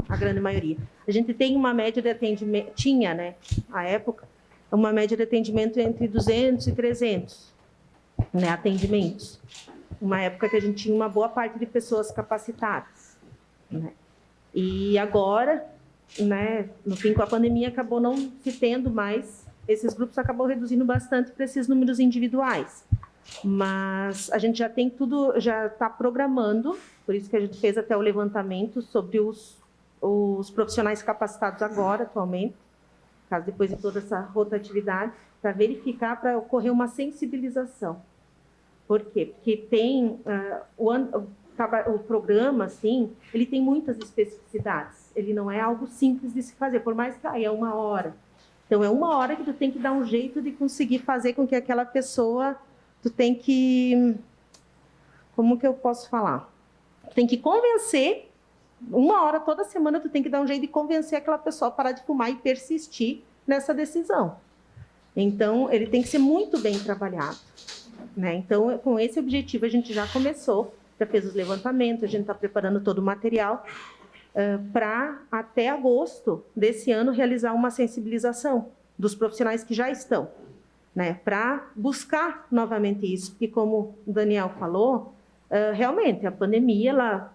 A grande maioria. A gente tem uma média de atendimento, tinha, né, à época, uma média de atendimento entre 200 e 300, né, atendimentos. Uma época que a gente tinha uma boa parte de pessoas capacitadas, né? E agora, né, no fim, com a pandemia, acabou não se tendo mais, esses grupos acabou reduzindo bastante para esses números individuais. Mas a gente já tem tudo, já está programando, por isso que a gente fez até o levantamento sobre os profissionais capacitados agora, atualmente, caso depois de toda essa rotatividade, para verificar, para ocorrer uma sensibilização. Por quê? Porque tem o programa, assim, ele tem muitas especificidades. Ele não é algo simples de se fazer, por mais que é 1 hora. Então, é 1 hora que tu tem que dar um jeito de conseguir fazer com que aquela pessoa, tu tem que... Como que eu posso falar? Tu tem que convencer, 1 hora toda semana, tu tem que dar um jeito de convencer aquela pessoa a parar de fumar e persistir nessa decisão. Então, ele tem que ser muito bem trabalhado, né? Então, com esse objetivo, a gente já começou, já fez os levantamentos, a gente está preparando todo o material para, até agosto desse ano, realizar uma sensibilização dos profissionais que já estão, né? Para buscar novamente isso, porque como o Daniel falou, realmente a pandemia, ela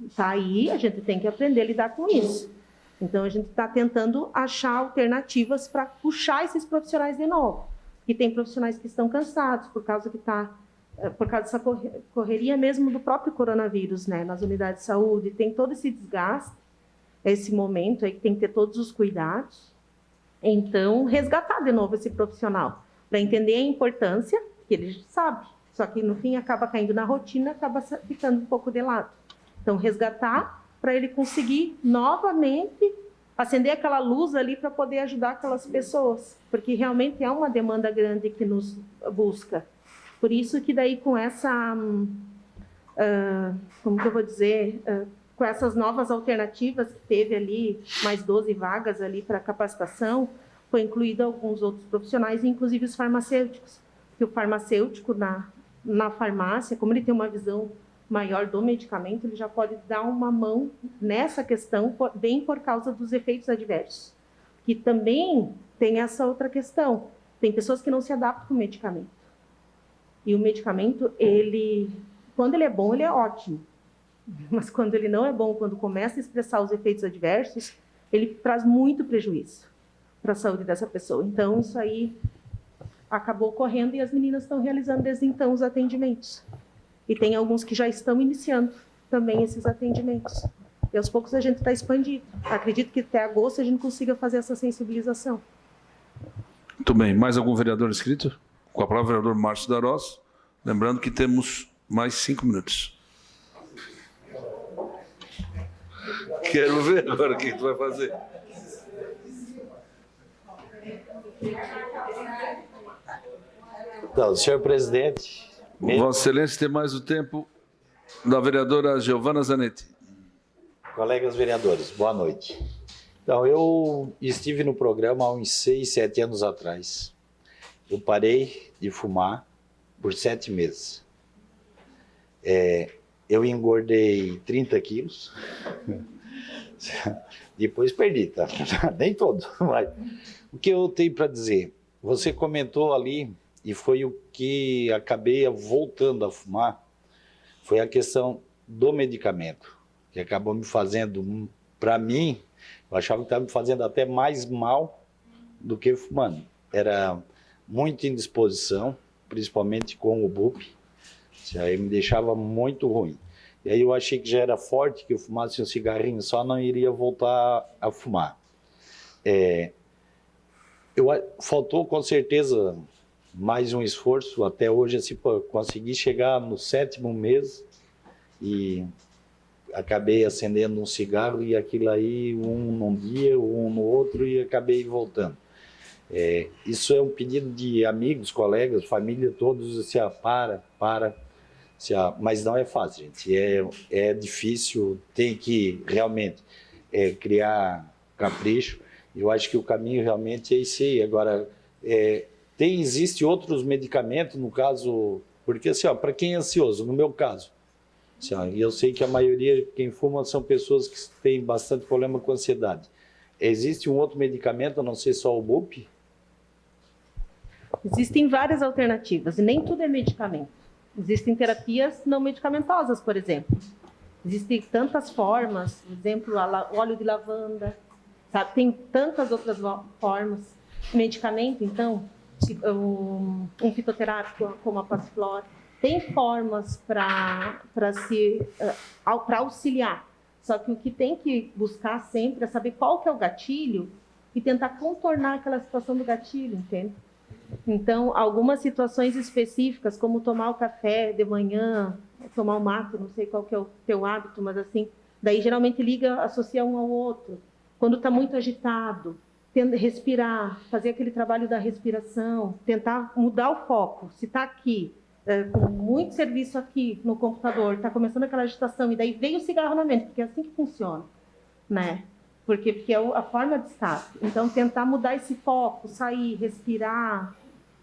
está aí, a gente tem que aprender a lidar com isso. Então, a gente está tentando achar alternativas para puxar esses profissionais de novo. E tem profissionais que estão cansados por causa dessa correria mesmo do próprio coronavírus, né? Nas unidades de saúde, tem todo esse desgaste, esse momento aí que tem que ter todos os cuidados. Então, resgatar de novo esse profissional, para entender a importância, que ele sabe, só que no fim acaba caindo na rotina, acaba ficando um pouco de lado. Então, resgatar para ele conseguir novamente acender aquela luz ali para poder ajudar aquelas pessoas, porque realmente é uma demanda grande que nos busca. Por isso que daí com essa, como que eu vou dizer, com essas novas alternativas que teve ali, mais 12 vagas ali para capacitação, foi incluído alguns outros profissionais, inclusive os farmacêuticos, que o farmacêutico na farmácia, como ele tem uma visão maior do medicamento, ele já pode dar uma mão nessa questão, bem por causa dos efeitos adversos. Que também tem essa outra questão. Tem pessoas que não se adaptam com o medicamento. E o medicamento, quando ele é bom, ele é ótimo. Mas quando ele não é bom, quando começa a expressar os efeitos adversos, ele traz muito prejuízo para a saúde dessa pessoa. Então, isso aí acabou ocorrendo e as meninas estão realizando desde então os atendimentos. E tem alguns que já estão iniciando também esses atendimentos. E aos poucos a gente está expandindo. Acredito que até agosto a gente consiga fazer essa sensibilização. Muito bem. Mais algum vereador inscrito? Com a palavra, o vereador Márcio Darós. Lembrando que temos mais 5 minutos. Quero ver agora o que tu vai fazer. Então, senhor presidente... Vossa Excelência tem mais o tempo da vereadora Giovana Zanetti. Colegas vereadores, boa noite. Então, eu estive no programa há uns 6, 7 anos atrás. Eu parei de fumar por 7 meses. Eu engordei 30 quilos. Depois perdi, tá? Nem todo. Mas o que eu tenho para dizer? Você comentou ali, e foi o que acabei voltando a fumar, foi a questão do medicamento, que acabou me fazendo, para mim, eu achava que estava me fazendo até mais mal do que fumando. Era muita indisposição, principalmente com o BUP, isso aí me deixava muito ruim. E aí eu achei que já era forte, que eu fumasse um cigarrinho só, não iria voltar a fumar. Faltou com certeza mais um esforço até hoje, assim, para conseguir chegar no 7º mês e acabei acendendo um cigarro e aquilo aí, um num dia, um no outro, e acabei voltando. Isso é um pedido de amigos, colegas, família, todos, assim, mas não é fácil, gente. É difícil, tem que realmente criar capricho. Eu acho que o caminho realmente é esse aí. Agora, existe outros medicamentos, no caso, porque assim, para quem é ansioso, no meu caso, e eu sei que a maioria, quem fuma, são pessoas que têm bastante problema com ansiedade. Existe um outro medicamento, a não ser só o BUP? Existem várias alternativas, e nem tudo é medicamento. Existem terapias não medicamentosas, por exemplo. Existem tantas formas, por exemplo, óleo de lavanda, sabe? Tem tantas outras formas. Medicamento, então, um fitoterápico como a passiflora, tem formas para auxiliar. Só que o que tem que buscar sempre é saber qual que é o gatilho e tentar contornar aquela situação do gatilho, entende? Então, algumas situações específicas, como tomar o café de manhã, tomar o mato, não sei qual que é o teu hábito, mas assim, daí geralmente associa um ao outro. Quando está muito agitado, respirar, fazer aquele trabalho da respiração, tentar mudar o foco. Se está aqui, com muito serviço aqui no computador, está começando aquela agitação, e daí veio o cigarro na mente, porque é assim que funciona, né? Porque é a forma de estar. Então, tentar mudar esse foco, sair, respirar,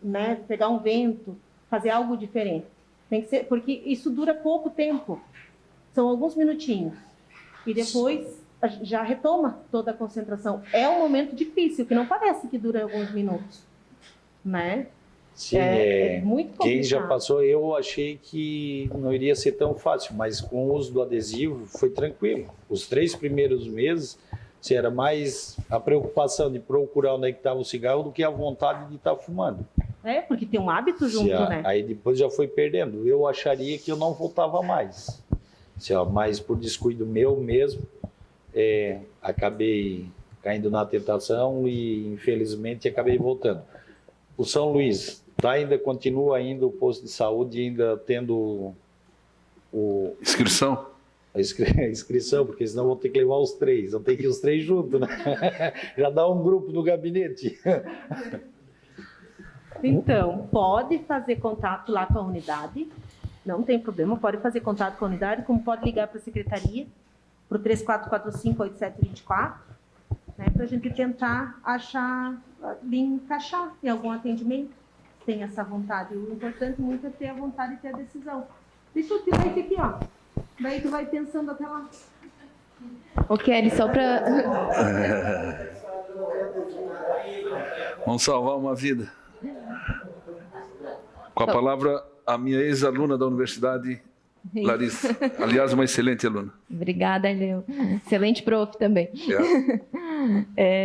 né? Pegar um vento, fazer algo diferente. Tem que ser, porque isso dura pouco tempo. São alguns minutinhos. E depois já retoma toda a concentração. É um momento difícil, que não parece que dura alguns minutos, né? Sim, é muito complicado. Quem já passou, eu achei que não iria ser tão fácil, mas com o uso do adesivo foi tranquilo. Os 3 primeiros meses, era mais a preocupação de procurar onde é que estava o cigarro do que a vontade de estar fumando. Porque tem um hábito junto, né? Aí depois já foi perdendo. Eu acharia que eu não voltava mais. Mas por descuido meu mesmo, acabei caindo na tentação e infelizmente acabei voltando. O São Luís ainda continua o posto de saúde, ainda tendo inscrição? A inscrição, porque senão vou ter que levar os 3. Vão ter que ir os 3 juntos, né? Já dá um grupo no gabinete. Então, pode fazer contato lá com a unidade, não tem problema, pode fazer contato com a unidade, como pode ligar para a secretaria, para o 3445-8724, né, para a gente tentar encaixar em algum atendimento, tem essa vontade. O importante muito é ter a vontade e ter a decisão. Deixa eu tirar isso aqui, ó. Daí tu vai pensando até lá. Kelly, só para... Vamos salvar uma vida. Com a palavra, a minha ex-aluna da universidade, Larissa. Aliás, uma excelente aluna. Obrigada, Leo. Excelente prof também.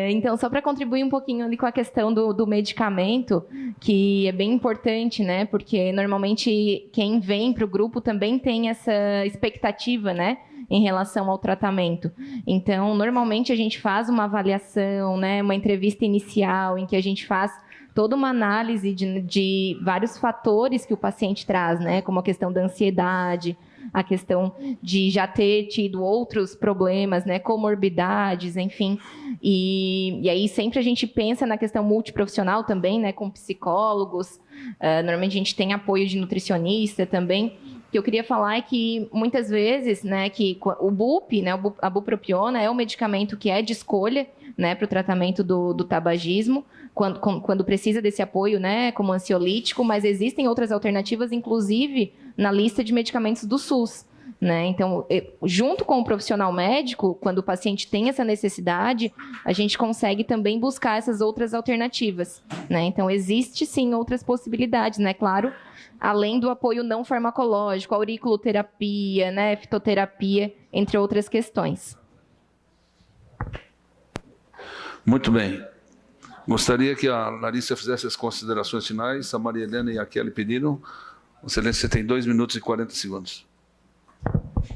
Então, só para contribuir um pouquinho ali com a questão do medicamento, que é bem importante, né? Porque normalmente quem vem para o grupo também tem essa expectativa, né? Em relação ao tratamento. Então, normalmente a gente faz uma avaliação, né? Uma entrevista inicial em que a gente faz toda uma análise de vários fatores que o paciente traz, né? Como a questão da ansiedade, a questão de já ter tido outros problemas, né? Comorbidades, enfim. E aí sempre a gente pensa na questão multiprofissional também, né? Com psicólogos. Normalmente a gente tem apoio de nutricionista também. O que eu queria falar é que muitas vezes, né, que o BUP, né, a bupropiona é um medicamento que é de escolha, né, para o tratamento do tabagismo, quando precisa desse apoio, né, como ansiolítico, mas existem outras alternativas, inclusive na lista de medicamentos do SUS, né? Então, junto com o profissional médico, quando o paciente tem essa necessidade, a gente consegue também buscar essas outras alternativas, né? Então, existe sim outras possibilidades, né? Claro, além do apoio não farmacológico, auriculoterapia, né, fitoterapia, entre outras questões. Muito bem. Gostaria que a Larissa fizesse as considerações finais. A Maria Helena e a Kelly pediram. Excelência, você tem 2 minutos e 40 segundos.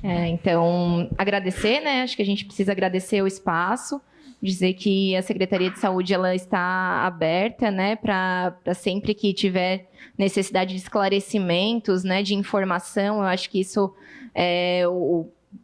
Então, agradecer, né? Acho que a gente precisa agradecer o espaço, dizer que a Secretaria de Saúde ela está aberta, né, para sempre que tiver necessidade de esclarecimentos, né, de informação. Eu acho que isso é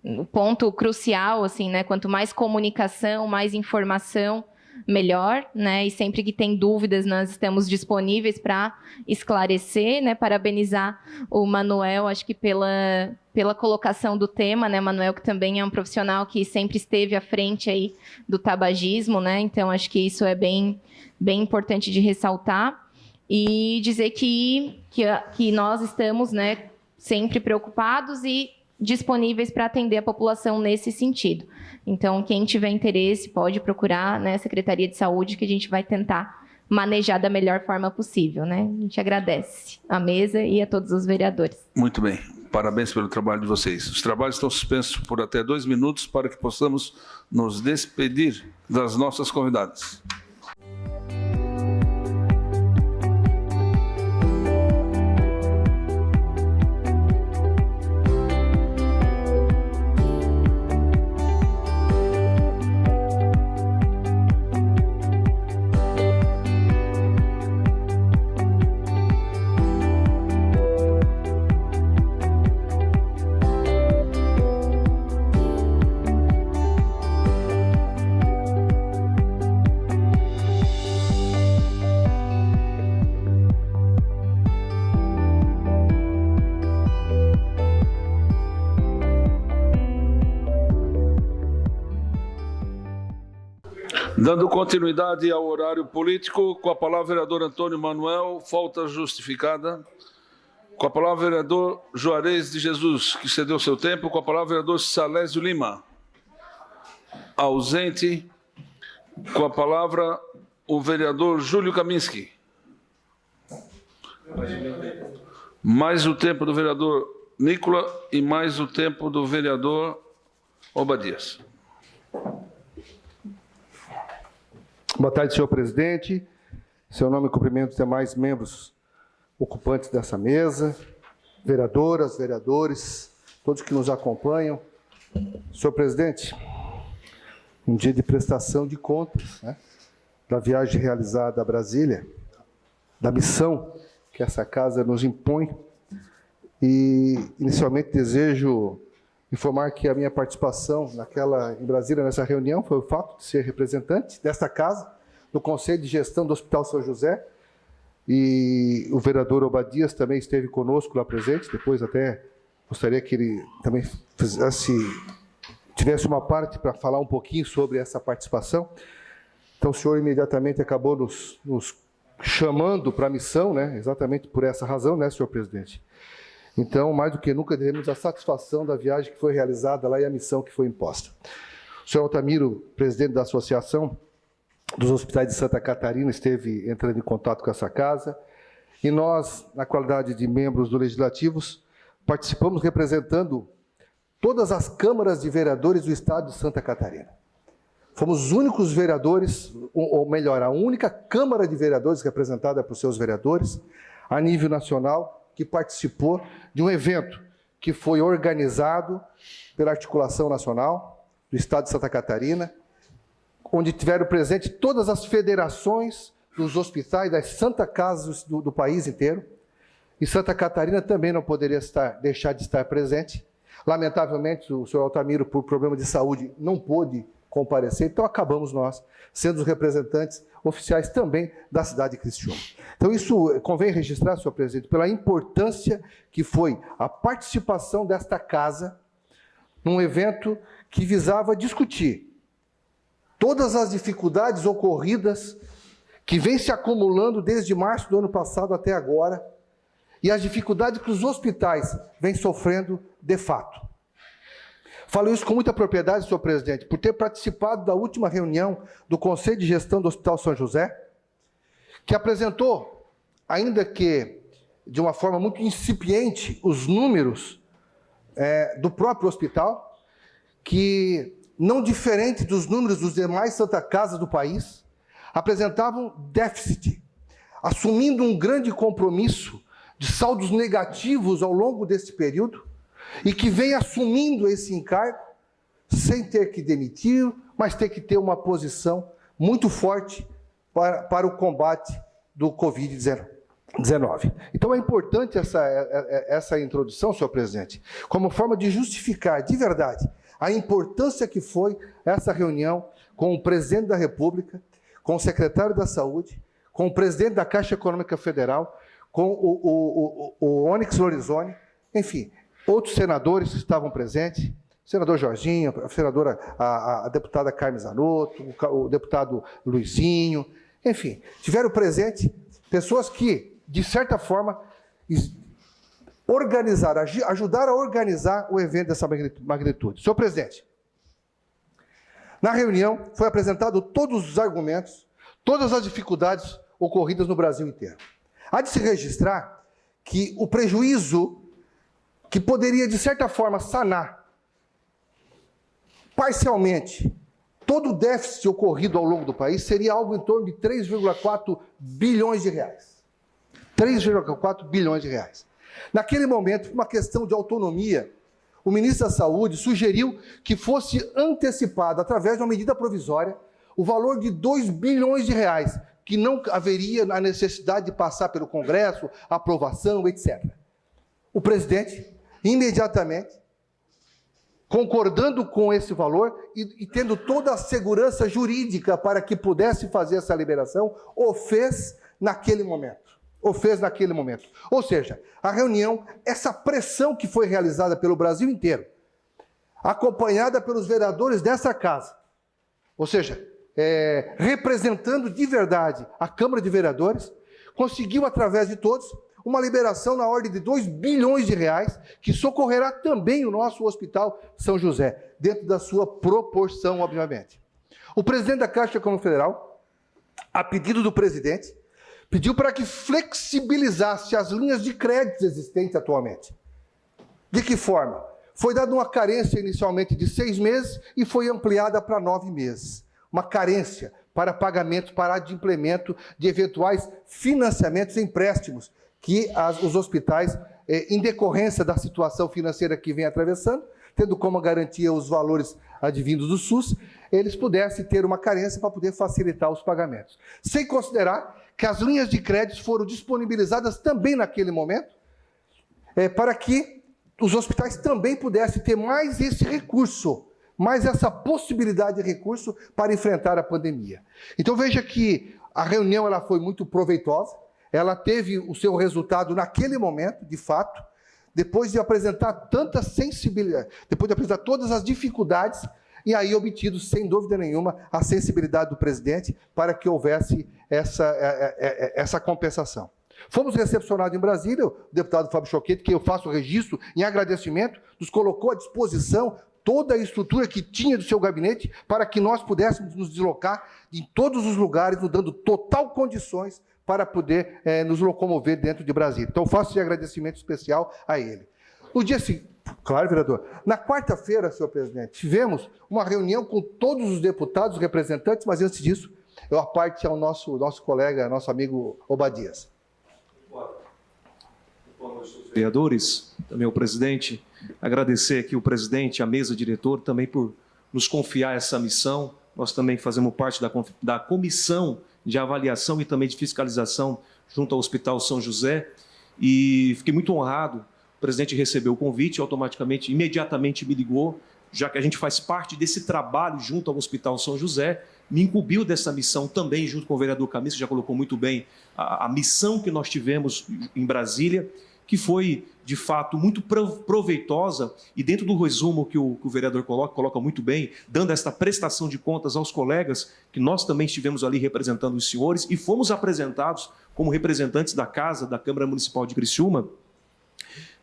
o ponto crucial, assim, né? Quanto mais comunicação, mais informação, melhor, né? E sempre que tem dúvidas, nós estamos disponíveis para esclarecer, né? Parabenizar o Manuel, acho que pela colocação do tema, né? Manuel, que também é um profissional que sempre esteve à frente aí do tabagismo, né? Então, acho que isso é bem importante de ressaltar. E dizer que nós estamos, né, sempre preocupados e disponíveis para atender a população nesse sentido. Então, quem tiver interesse pode procurar, né, a Secretaria de Saúde, que a gente vai tentar manejar da melhor forma possível, né? A gente agradece à mesa e a todos os vereadores. Muito bem. Parabéns pelo trabalho de vocês. Os trabalhos estão suspensos por até 2 minutos para que possamos nos despedir das nossas convidadas. Dando continuidade ao horário político, com a palavra o vereador Antônio Manuel, falta justificada. Com a palavra o vereador Juarez de Jesus, que cedeu seu tempo. Com a palavra o vereador Salésio Lima, ausente. Com a palavra o vereador Júlio Kaminski. Mais o tempo do vereador Nicola e mais o tempo do vereador Obadias. Boa tarde, senhor presidente. Em seu nome, cumprimento os demais membros ocupantes dessa mesa, vereadoras, vereadores, todos que nos acompanham. Senhor presidente, um dia de prestação de contas, né, da viagem realizada a Brasília, da missão que essa casa nos impõe. E, inicialmente, desejo informar que a minha participação em Brasília, nessa reunião, foi o fato de ser representante desta casa, do Conselho de Gestão do Hospital São José, e o vereador Obadias também esteve conosco lá presente. Depois até gostaria que ele também tivesse uma parte para falar um pouquinho sobre essa participação. Então, o senhor imediatamente acabou nos chamando para a missão, né? Exatamente por essa razão, né, senhor presidente? Então, mais do que nunca, teremos a satisfação da viagem que foi realizada lá e a missão que foi imposta. O senhor Altamiro, presidente da Associação dos Hospitais de Santa Catarina, esteve entrando em contato com essa casa, e nós, na qualidade de membros do Legislativo, participamos representando todas as câmaras de vereadores do estado de Santa Catarina. Fomos os únicos vereadores, ou melhor, a única Câmara de Vereadores representada por seus vereadores, a nível nacional, que participou de um evento que foi organizado pela Articulação Nacional do Estado de Santa Catarina, onde tiveram presente todas as federações dos hospitais, das Santa Casas do país inteiro. E Santa Catarina também não poderia deixar de estar presente. Lamentavelmente, o senhor Altamiro, por problema de saúde, não pôde comparecer, então acabamos nós sendo os representantes oficiais também da cidade de Criciúma. Então isso convém registrar, senhor presidente, pela importância que foi a participação desta casa num evento que visava discutir todas as dificuldades ocorridas que vêm se acumulando desde março do ano passado até agora e as dificuldades que os hospitais vêm sofrendo de fato. Falo isso com muita propriedade, senhor presidente, por ter participado da última reunião do Conselho de Gestão do Hospital São José, que apresentou, ainda que de uma forma muito incipiente, os números do próprio hospital, que, não diferente dos números dos demais Santa Casas do país, apresentavam déficit, assumindo um grande compromisso de saldos negativos ao longo desse período, e que vem assumindo esse encargo sem ter que demitir, mas ter que ter uma posição muito forte para o combate do Covid-19. 19. Então é importante essa introdução, senhor presidente, como forma de justificar de verdade a importância que foi essa reunião com o presidente da República, com o secretário da Saúde, com o presidente da Caixa Econômica Federal, com o Onyx Lorenzoni, enfim, outros senadores que estavam presentes, o senador Jorginho, a senadora, a deputada Carmen Zanotto, o deputado Luizinho, enfim, tiveram presente pessoas que, de certa forma, ajudaram a organizar o evento dessa magnitude. Senhor presidente, na reunião foi apresentado todos os argumentos, todas as dificuldades ocorridas no Brasil inteiro. Há de se registrar que o prejuízo que poderia, de certa forma, sanar parcialmente todo o déficit ocorrido ao longo do país seria algo em torno de 3,4 bilhões de reais. 3,4 bilhões de reais. Naquele momento, por uma questão de autonomia, o ministro da Saúde sugeriu que fosse antecipado, através de uma medida provisória, o valor de 2 bilhões de reais, que não haveria a necessidade de passar pelo Congresso, aprovação, etc. O presidente, imediatamente, concordando com esse valor e tendo toda a segurança jurídica para que pudesse fazer essa liberação, o fez naquele momento. Ou seja, a reunião, essa pressão que foi realizada pelo Brasil inteiro, acompanhada pelos vereadores dessa casa, ou seja, representando de verdade a Câmara de Vereadores, conseguiu, através de todos, uma liberação na ordem de 2 bilhões de reais, que socorrerá também o nosso Hospital São José, dentro da sua proporção, obviamente. O presidente da Caixa Econômica Federal, a pedido do presidente, pediu para que flexibilizasse as linhas de créditos existentes atualmente. De que forma? Foi dada uma carência inicialmente de 6 meses e foi ampliada para 9 meses. Uma carência para pagamento, para adimplemento de eventuais financiamentos e empréstimos que os hospitais, em decorrência da situação financeira que vem atravessando, tendo como garantia os valores advindos do SUS, eles pudessem ter uma carência para poder facilitar os pagamentos. Sem considerar que as linhas de crédito foram disponibilizadas também naquele momento, para que os hospitais também pudessem ter mais esse recurso, mais essa possibilidade de recurso para enfrentar a pandemia. Então veja que a reunião ela foi muito proveitosa, ela teve o seu resultado naquele momento, de fato, depois de apresentar tanta sensibilidade, depois de apresentar todas as dificuldades, e aí obtido, sem dúvida nenhuma, a sensibilidade do presidente para que houvesse essa compensação. Fomos recepcionados em Brasília, o deputado Fábio Choquette, que eu faço registro em agradecimento, nos colocou à disposição toda a estrutura que tinha do seu gabinete para que nós pudéssemos nos deslocar em todos os lugares, nos dando total condições para poder nos locomover dentro de Brasília. Então, faço esse agradecimento especial a ele. No dia seguinte, claro, vereador, na quarta-feira, senhor presidente, tivemos uma reunião com todos os deputados, representantes, mas antes disso, eu aparte ao nosso colega, nosso amigo Obadias. Boa noite, vereadores, também ao presidente, agradecer aqui o presidente, a mesa diretora, também por nos confiar essa missão. Nós também fazemos parte da comissão de avaliação e também de fiscalização junto ao Hospital São José, e fiquei muito honrado. O presidente recebeu o convite, automaticamente, imediatamente me ligou, já que a gente faz parte desse trabalho junto ao Hospital São José, me incumbiu dessa missão também, junto com o vereador Camis, que já colocou muito bem a missão que nós tivemos em Brasília, que foi, de fato, muito proveitosa, e dentro do resumo que o vereador coloca muito bem, dando esta prestação de contas aos colegas, que nós também estivemos ali representando os senhores, e fomos apresentados como representantes da Casa, da Câmara Municipal de Criciúma,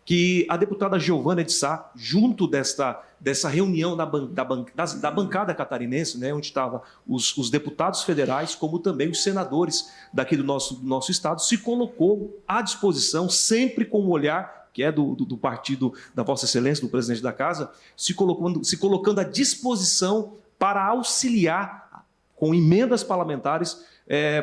que a deputada Giovana de Sá, junto dessa reunião da bancada catarinense, né, onde estavam os deputados federais, como também os senadores daqui do nosso estado, se colocou à disposição, sempre com o olhar, que é do partido da Vossa Excelência, do presidente da Casa, se colocando à disposição para auxiliar com emendas parlamentares,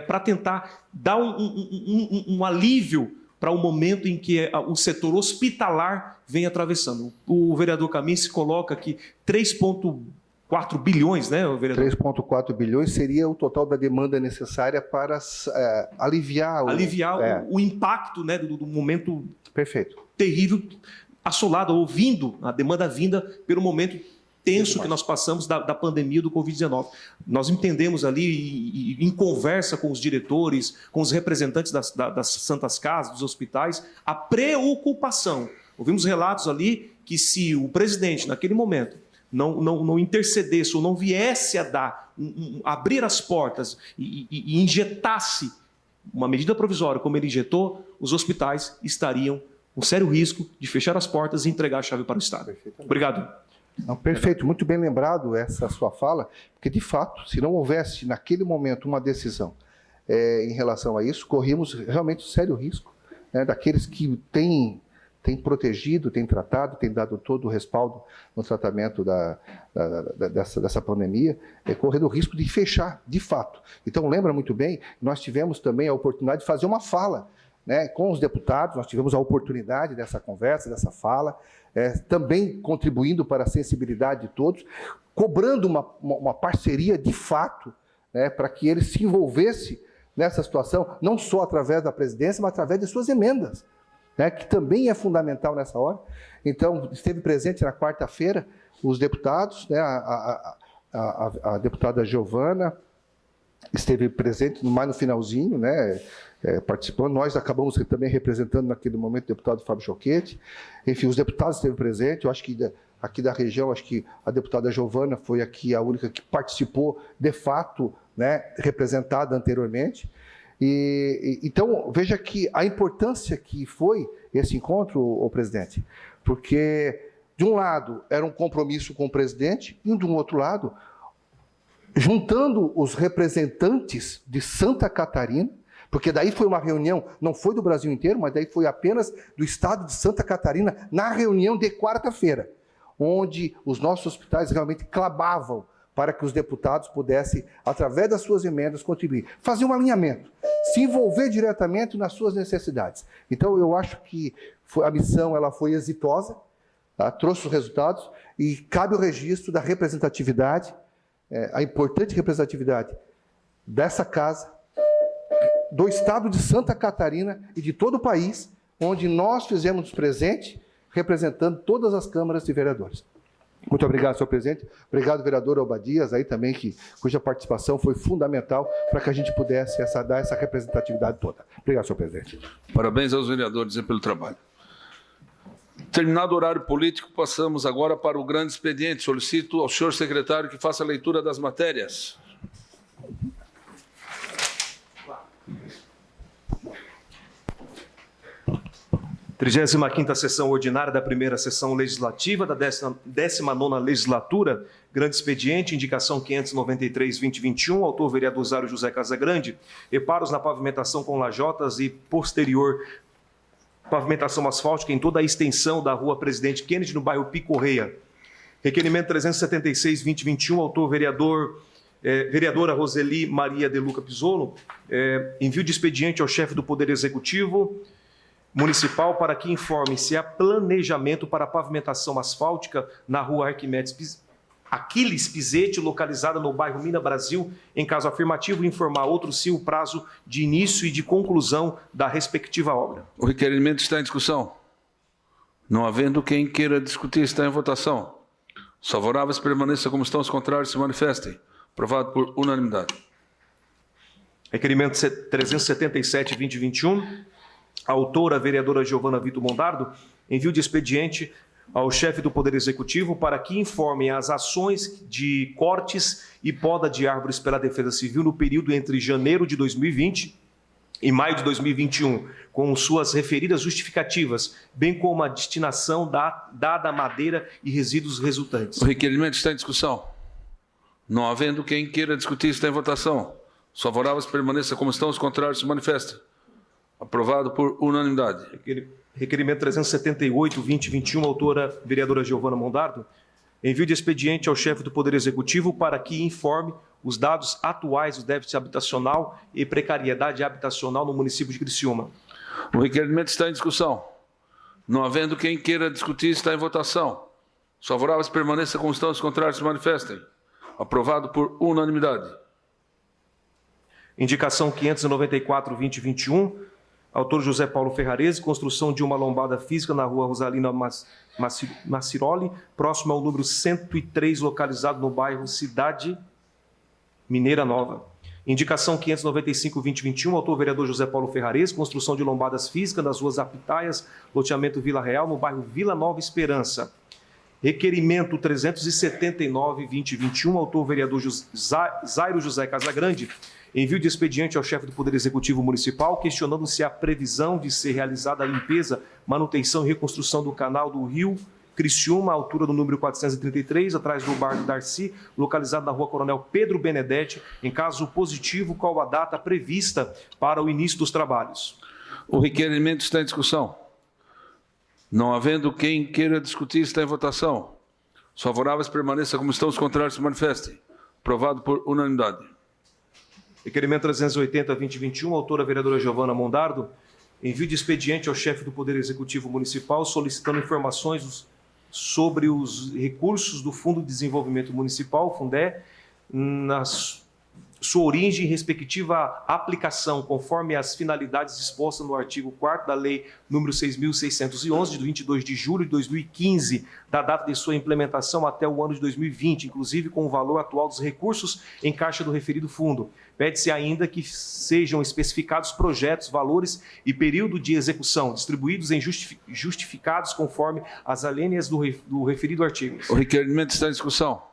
para tentar dar um alívio para o momento em que o setor hospitalar vem atravessando. O vereador Camis coloca que 4 bilhões, né, vereador? 3,4 bilhões seria o total da demanda necessária para aliviar o impacto, né, do momento perfeito, terrível, assolado, ouvindo a demanda vinda pelo momento tenso que nós passamos da pandemia do Covid-19. Nós entendemos ali, em conversa com os diretores, com os representantes das Santas Casas, dos hospitais, a preocupação. Ouvimos relatos ali que se o presidente, naquele momento, não intercedesse ou não viesse a abrir as portas e injetasse uma medida provisória como ele injetou, os hospitais estariam com sério risco de fechar as portas e entregar a chave para o Estado. Obrigado. Não, perfeito, muito bem lembrado essa sua fala, porque de fato, se não houvesse naquele momento uma decisão em relação a isso, corríamos realmente um sério risco, né, daqueles que têm protegido, têm tratado, têm dado todo o respaldo no tratamento dessa pandemia, correndo o risco de fechar, de fato. Então, lembra muito bem, nós tivemos também a oportunidade de fazer uma fala, né, com os deputados, nós tivemos a oportunidade dessa conversa, dessa fala, também contribuindo para a sensibilidade de todos, cobrando uma parceria de fato, né, para que ele se envolvesse nessa situação, não só através da presidência, mas através de suas emendas, né, que também é fundamental nessa hora. Então, esteve presente na quarta-feira os deputados, né, a deputada Giovana esteve presente mais no finalzinho, né, participando. Nós acabamos também representando naquele momento o deputado Fábio Choquete. Enfim, os deputados esteve presente. Eu acho que aqui da região, acho que a deputada Giovana foi aqui a única que participou de fato, né, representada anteriormente. Então, veja que a importância que foi esse encontro, o presidente, porque, de um lado, era um compromisso com o presidente, e, de um outro lado, juntando os representantes de Santa Catarina, porque daí foi uma reunião, não foi do Brasil inteiro, mas daí foi apenas do estado de Santa Catarina, na reunião de quarta-feira, onde os nossos hospitais realmente clamavam para que os deputados pudessem, através das suas emendas, contribuir. Fazer um alinhamento, se envolver diretamente nas suas necessidades. Então, eu acho que a missão ela foi exitosa, tá? Trouxe os resultados, e cabe o registro da representatividade, a importante representatividade dessa casa, do estado de Santa Catarina e de todo o país, onde nós fizemos presente, representando todas as câmaras de vereadores. Muito obrigado, senhor presidente. Obrigado, vereador Obadias, aí também, cuja participação foi fundamental para que a gente pudesse dar essa representatividade toda. Obrigado, senhor presidente. Parabéns aos vereadores pelo trabalho. Terminado o horário político, passamos agora para o grande expediente. Solicito ao senhor secretário que faça a leitura das matérias. A 35ª sessão ordinária da primeira sessão legislativa da 19ª legislatura, grande expediente, indicação 593-2021, autor vereador Zário José Casagrande, reparos na pavimentação com lajotas e posterior pavimentação asfáltica em toda a extensão da rua Presidente Kennedy, no bairro Picorreia. Requerimento 376-2021, autor vereadora Roseli Maria de Luca Pisolo, envio de expediente ao chefe do Poder Executivo Municipal para que informe se há planejamento para a pavimentação asfáltica na rua Aquiles Pizzetti, localizada no bairro Mina Brasil. Em caso afirmativo, informar outro se o prazo de início e de conclusão da respectiva obra. O requerimento está em discussão. Não havendo quem queira discutir, está em votação. Os favoráveis permaneçam como estão, os contrários se manifestem. Aprovado por unanimidade. Requerimento 377-2021. A autora, a vereadora Giovana Vitor Mondardo, envio de expediente ao chefe do Poder Executivo para que informe as ações de cortes e poda de árvores pela Defesa Civil no período entre janeiro de 2020 e maio de 2021, com suas referidas justificativas, bem como a destinação dada madeira e resíduos resultantes. O requerimento está em discussão. Não havendo quem queira discutir, está em votação. Os favoráveis permaneçam como estão, os contrários se manifestem. Aprovado por unanimidade. Requerimento 378-2021, autora vereadora Giovana Mondardo, envio de expediente ao chefe do Poder Executivo para que informe os dados atuais do déficit habitacional e precariedade habitacional no município de Criciúma. O requerimento está em discussão. Não havendo quem queira discutir, está em votação. Os favoráveis permaneçam como estão, os contrários se manifestem. Aprovado por unanimidade. Indicação 594-2021, autor José Paulo Ferrarese, construção de uma lombada física na rua Rosalina Maciroli, próximo ao número 103, localizado no bairro Cidade Mineira Nova. Indicação 595-2021, autor vereador José Paulo Ferrarese, construção de lombadas físicas nas ruas Apitaias, loteamento Vila Real, no bairro Vila Nova Esperança. Requerimento 379-2021, autor vereador Zairo José Casagrande, envio de expediente ao chefe do Poder Executivo Municipal, questionando se há previsão de ser realizada a limpeza, manutenção e reconstrução do canal do Rio Criciúma, à altura do número 433, atrás do bar do Darcy, localizado na rua Coronel Pedro Benedetti. Em caso positivo, qual a data prevista para o início dos trabalhos? O requerimento está em discussão. Não havendo quem queira discutir, está em votação. Os favoráveis permaneçam como estão, os contrários se manifestem. Aprovado por unanimidade. Requerimento 380-2021, autora vereadora Giovana Mondardo, envio de expediente ao chefe do Poder Executivo Municipal solicitando informações sobre os recursos do Fundo de Desenvolvimento Municipal, Fundé, na sua origem e respectiva aplicação, conforme as finalidades dispostas no artigo 4º da Lei nº 6.611, de 22 de julho de 2015, da data de sua implementação até o ano de 2020, inclusive com o valor atual dos recursos em caixa do referido fundo. Pede-se ainda que sejam especificados projetos, valores e período de execução, distribuídos em justificados conforme as alíneas do referido artigo. O requerimento está em discussão.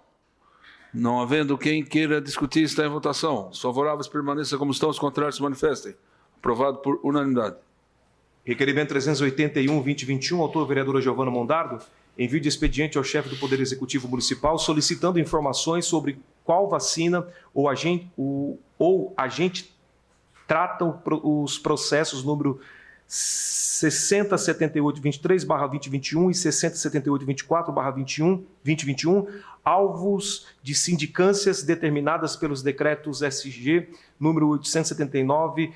Não havendo quem queira discutir, está em votação. Os favoráveis permaneçam como estão, os contrários se manifestem. Aprovado por unanimidade. Requerimento 381-2021, autor vereadora Giovana Mondardo, envio de expediente ao chefe do Poder Executivo Municipal solicitando informações sobre qual vacina ou agente tratam os processos número 6078-23/2021 e 6078-24/2021, alvos de sindicâncias determinadas pelos decretos SG número 879/21 e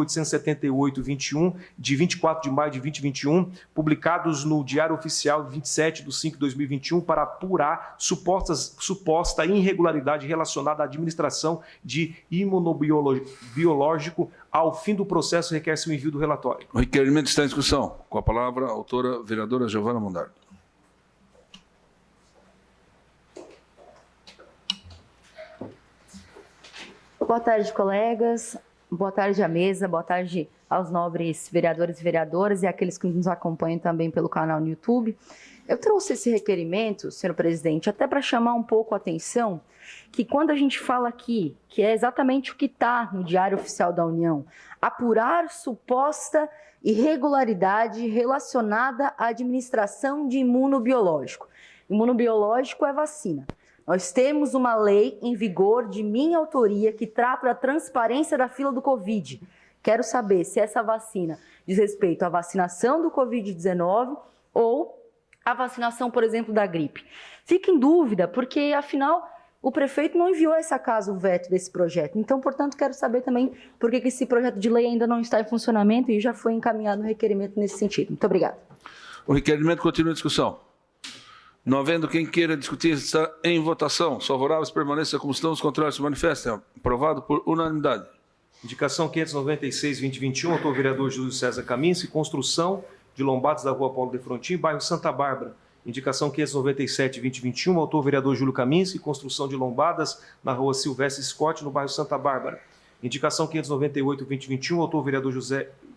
878/21 de 24 de maio de 2021, publicados no Diário Oficial 27/5/2021 para apurar suposta irregularidade relacionada à administração de imunobiológico. Ao fim do processo, requer-se o envio do relatório. O requerimento está em discussão. Com a palavra, a autora vereadora Giovana Mondardo. Boa tarde, colegas. Boa tarde à mesa. Boa tarde aos nobres vereadores e vereadoras e àqueles que nos acompanham também pelo canal no YouTube. Eu trouxe esse requerimento, senhor presidente, até para chamar um pouco a atenção que quando a gente fala aqui, que é exatamente o que está no Diário Oficial da União, apurar suposta irregularidade relacionada à administração de imunobiológico. Imunobiológico é vacina. Nós temos uma lei em vigor de minha autoria que trata da transparência da fila do Covid. Quero saber se essa vacina diz respeito à vacinação do Covid-19 ou à vacinação, por exemplo, da gripe. Fica em dúvida, porque, afinal, o prefeito não enviou essa casa o veto desse projeto. Então, portanto, quero saber também por que esse projeto de lei ainda não está em funcionamento e já foi encaminhado um requerimento nesse sentido. Muito obrigada. O requerimento continua em discussão. Não havendo quem queira discutir, está em votação. Os favoráveis permaneçam como estão, os contrários se manifestem. Aprovado por unanimidade. Indicação 596-2021, autor vereador Júlio César Kaminski, construção de lombadas da rua Paulo de Frontin, bairro Santa Bárbara. Indicação 597-2021, autor vereador Júlio Kaminski, construção de lombadas na rua Silvestre Scott, no bairro Santa Bárbara. Indicação 598-2021, autor vereador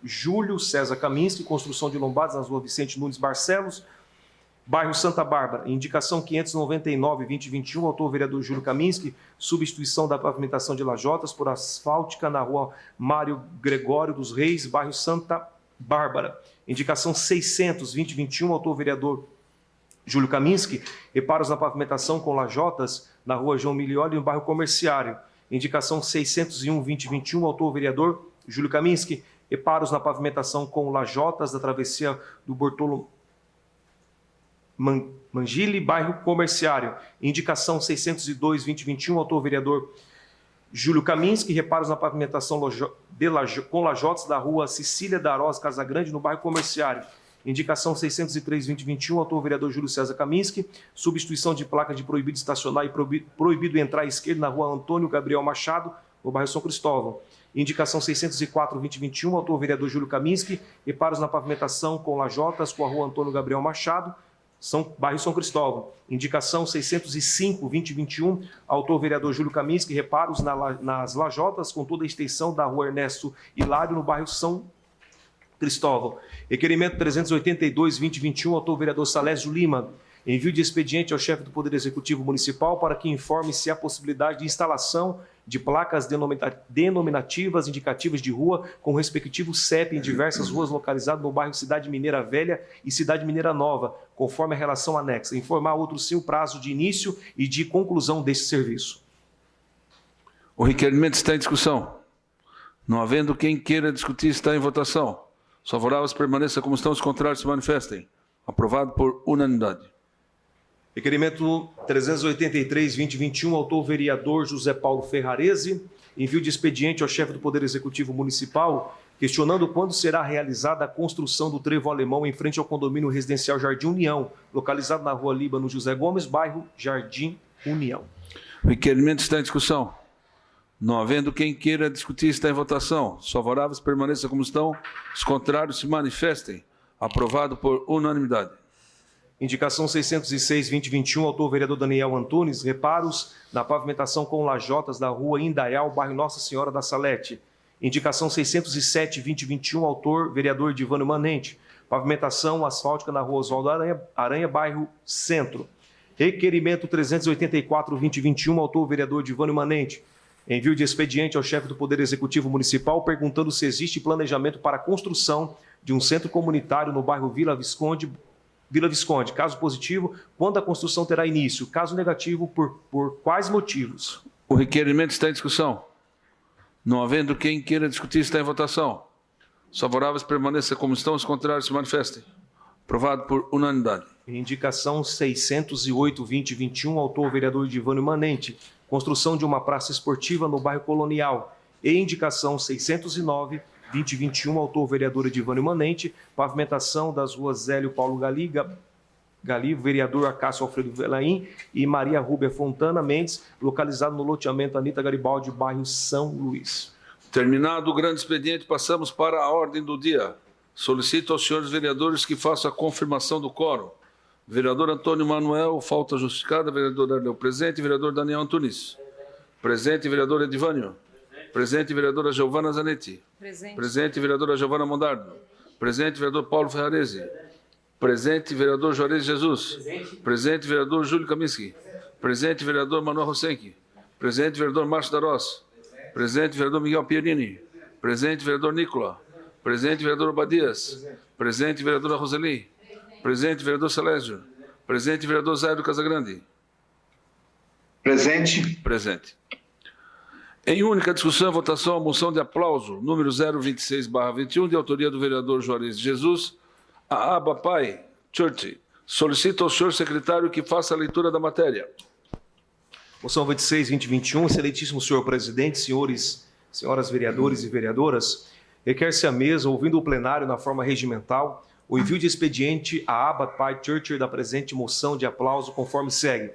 Júlio César Kaminski, construção de lombadas na rua Vicente Nunes Barcelos, bairro Santa Bárbara. Indicação 599-2021, autor vereador Júlio Kaminski, substituição da pavimentação de lajotas por asfáltica na rua Mário Gregório dos Reis, bairro Santa Bárbara. Indicação 600-2021, autor vereador Júlio Kaminski, reparos na pavimentação com lajotas na rua João Milioli, no bairro Comerciário. Indicação 601-2021, autor vereador Júlio Kaminski, reparos na pavimentação com lajotas da travessia do Bortolo Mangili, bairro Comerciário. Indicação 602-2021, autor vereador Júlio Kaminski, reparos na pavimentação com lajotas da rua Cecília da Rosa Casagrande, no bairro Comerciário. Indicação 603-2021, autor o vereador Júlio César Kaminski, substituição de placa de proibido estacionar e proibido entrar à esquerda na rua Antônio Gabriel Machado, no bairro São Cristóvão. Indicação 604-2021, autor o vereador Júlio Kaminski, reparos na pavimentação com lajotas com a rua Antônio Gabriel Machado, bairro São Cristóvão. Indicação 605-2021, autor o vereador Júlio Kaminski, reparos nas lajotas com toda a extensão da rua Ernesto Hilário, no bairro São Cristóvão. Requerimento 382-2021, autor o vereador Salésio Lima, envio de expediente ao chefe do Poder Executivo Municipal para que informe se há possibilidade de instalação de placas denominativas indicativas de rua com respectivo CEP em diversas ruas localizadas no bairro Cidade Mineira Velha e Cidade Mineira Nova, conforme a relação anexa. Informar outro sim o prazo de início e de conclusão deste serviço. O requerimento está em discussão. Não havendo quem queira discutir, está em votação. Os favoráveis permaneçam como estão, os contrários se manifestem. Aprovado por unanimidade. Requerimento 383-2021, autor o vereador José Paulo Ferrarese, envio de expediente ao chefe do Poder Executivo Municipal, questionando quando será realizada a construção do trevo alemão em frente ao condomínio residencial Jardim União, localizado na rua Líbano José Gomes, bairro Jardim União. O requerimento está em discussão. Não havendo quem queira discutir, está em votação. Os favoráveis permaneçam como estão, os contrários se manifestem. Aprovado por unanimidade. Indicação 606-2021, autor vereador Daniel Antunes, reparos na pavimentação com lajotas da rua Indaial, bairro Nossa Senhora da Salete. Indicação 607-2021, autor vereador Divânio Manente, pavimentação asfáltica na rua Oswaldo Aranha, bairro Centro. Requerimento 384-2021, autor vereador Divânio Manente, envio de expediente ao chefe do Poder Executivo Municipal perguntando se existe planejamento para a construção de um centro comunitário no bairro Vila Visconde. Caso positivo, quando a construção terá início? Caso negativo, por quais motivos? O requerimento está em discussão. Não havendo quem queira discutir, está em votação. Os favoráveis permaneçam como estão, os contrários se manifestem. Aprovado por unanimidade. Indicação 608-2021, autor vereador Divânio Manente, construção de uma praça esportiva no bairro Colonial. E indicação 609-2021, autor vereador Divânio Manente, pavimentação das ruas Zélio Paulo Gali, vereador Acácio Alfredo Velaim e Maria Rúbia Fontana Mendes, localizado no loteamento Anita Garibaldi, bairro São Luís. Terminado o grande expediente, passamos para a ordem do dia. Solicito aos senhores vereadores que façam a confirmação do quórum. Vereador Antônio Manuel, falta justificada. Vereador Arleu, presente. Vereador Daniel Antunes. Presente. Vereador Edivânio. Presente. Vereadora Giovana Zanetti. Presente. Presente. Vereadora Giovana Mondardo. Presente. Vereador Paulo Ferrarese. Presente. Vereador Juarez Jesus. Presente. Vereador Júlio Kaminski. Presente. Vereador Manuel Rosenque. Presente. Vereador Márcio Darós. Presente. Vereador Miguel Pierini. Presente. Vereador Nicola. Presente. Vereador Obadias. Presente. Vereadora Roseli. Presente. Vereador Salésio. Presente. Vereador Zé do Casagrande. Presente. Presente. Em única discussão e votação, a moção de aplauso, número 026/21, de autoria do vereador Juarez Jesus, a Aba Pai Church. Solicito ao senhor secretário que faça a leitura da matéria. Moção 26-2021, excelentíssimo senhor presidente, senhoras vereadores e vereadoras, requer-se à mesa, ouvindo o plenário na forma regimental, o envio de expediente à Aba Pai Church da presente moção de aplauso conforme segue.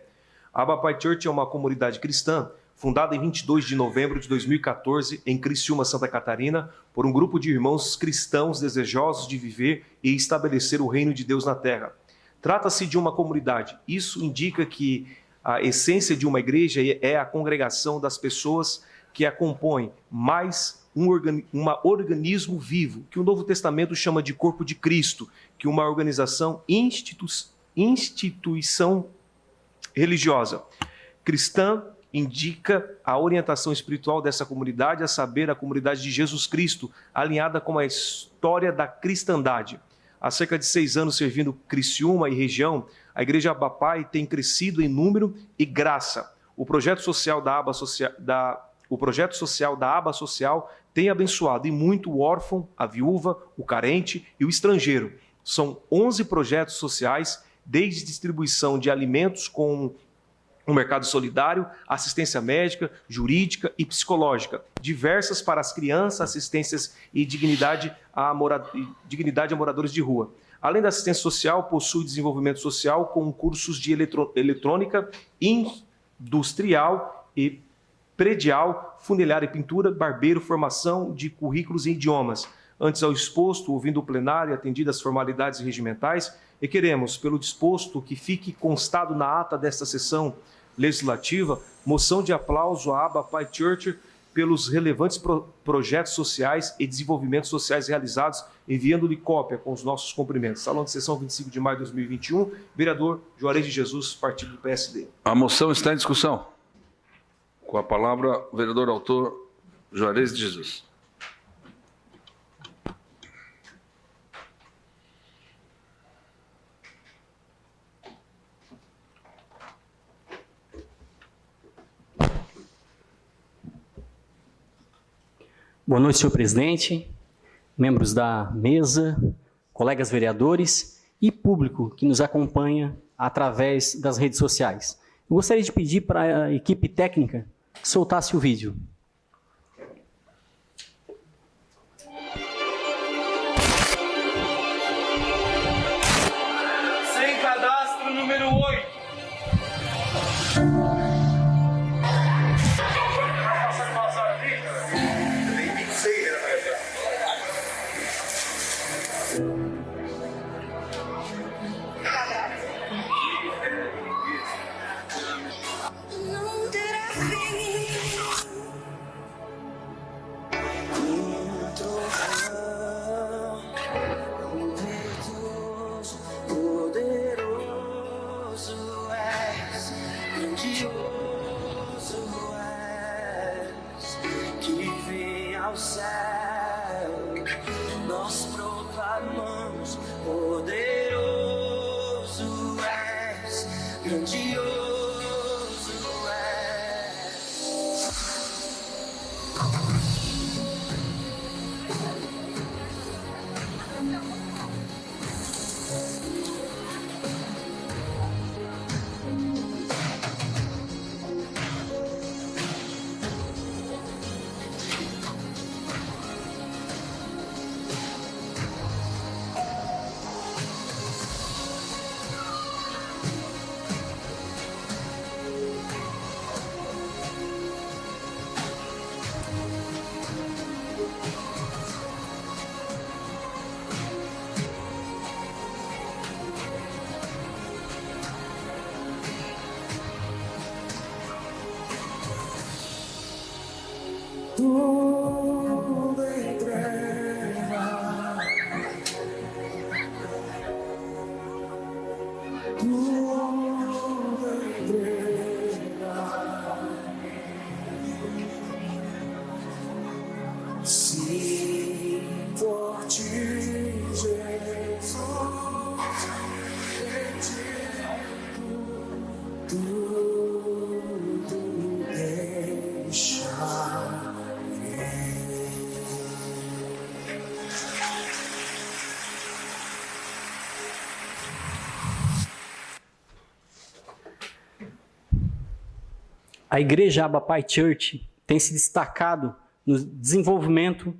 A Aba Pai Church é uma comunidade cristã fundada em 22 de novembro de 2014 em Criciúma, Santa Catarina, por um grupo de irmãos cristãos desejosos de viver e estabelecer o reino de Deus na terra. Trata-se de uma comunidade. Isso indica que a essência de uma igreja é a congregação das pessoas que a compõem, mais um organismo vivo, que o Novo Testamento chama de corpo de Cristo, que uma organização, instituição religiosa cristã indica a orientação espiritual dessa comunidade, a saber, a comunidade de Jesus Cristo, alinhada com a história da cristandade. Há cerca de 6 anos servindo Criciúma e região, a Igreja Aba Pai tem crescido em número e graça. O projeto social da Aba Social tem abençoado e muito o órfão, a viúva, o carente e o estrangeiro. São 11 projetos sociais, desde distribuição de alimentos com um mercado solidário, assistência médica, jurídica e psicológica, diversas para as crianças, assistências e dignidade a moradores de rua. Além da assistência social, possui desenvolvimento social com cursos de eletrônica, industrial e predial, funilária e pintura, barbeiro, formação de currículos em idiomas. Antes ao exposto, ouvindo o plenário e atendidas as formalidades regimentais, requeremos, pelo disposto, que fique constado na ata desta sessão legislativa, moção de aplauso à aba Pai Church pelos relevantes projetos sociais e desenvolvimentos sociais realizados, enviando-lhe cópia com os nossos cumprimentos. Salão de sessão 25 de maio de 2021, vereador Juarez de Jesus, partido do PSD. A moção está em discussão. Com a palavra, o vereador autor Juarez de Jesus. Boa noite, senhor presidente, membros da mesa, colegas vereadores e público que nos acompanha através das redes sociais. Eu gostaria de pedir para a equipe técnica que soltasse o vídeo. Sem cadastro número 8. Nós proclamamos, poderoso és, grandioso és. Tudo entrega, tudo entrega. Sim, por ti, Jesus, tudo deixa. A Igreja Abba Pai Church tem se destacado no desenvolvimento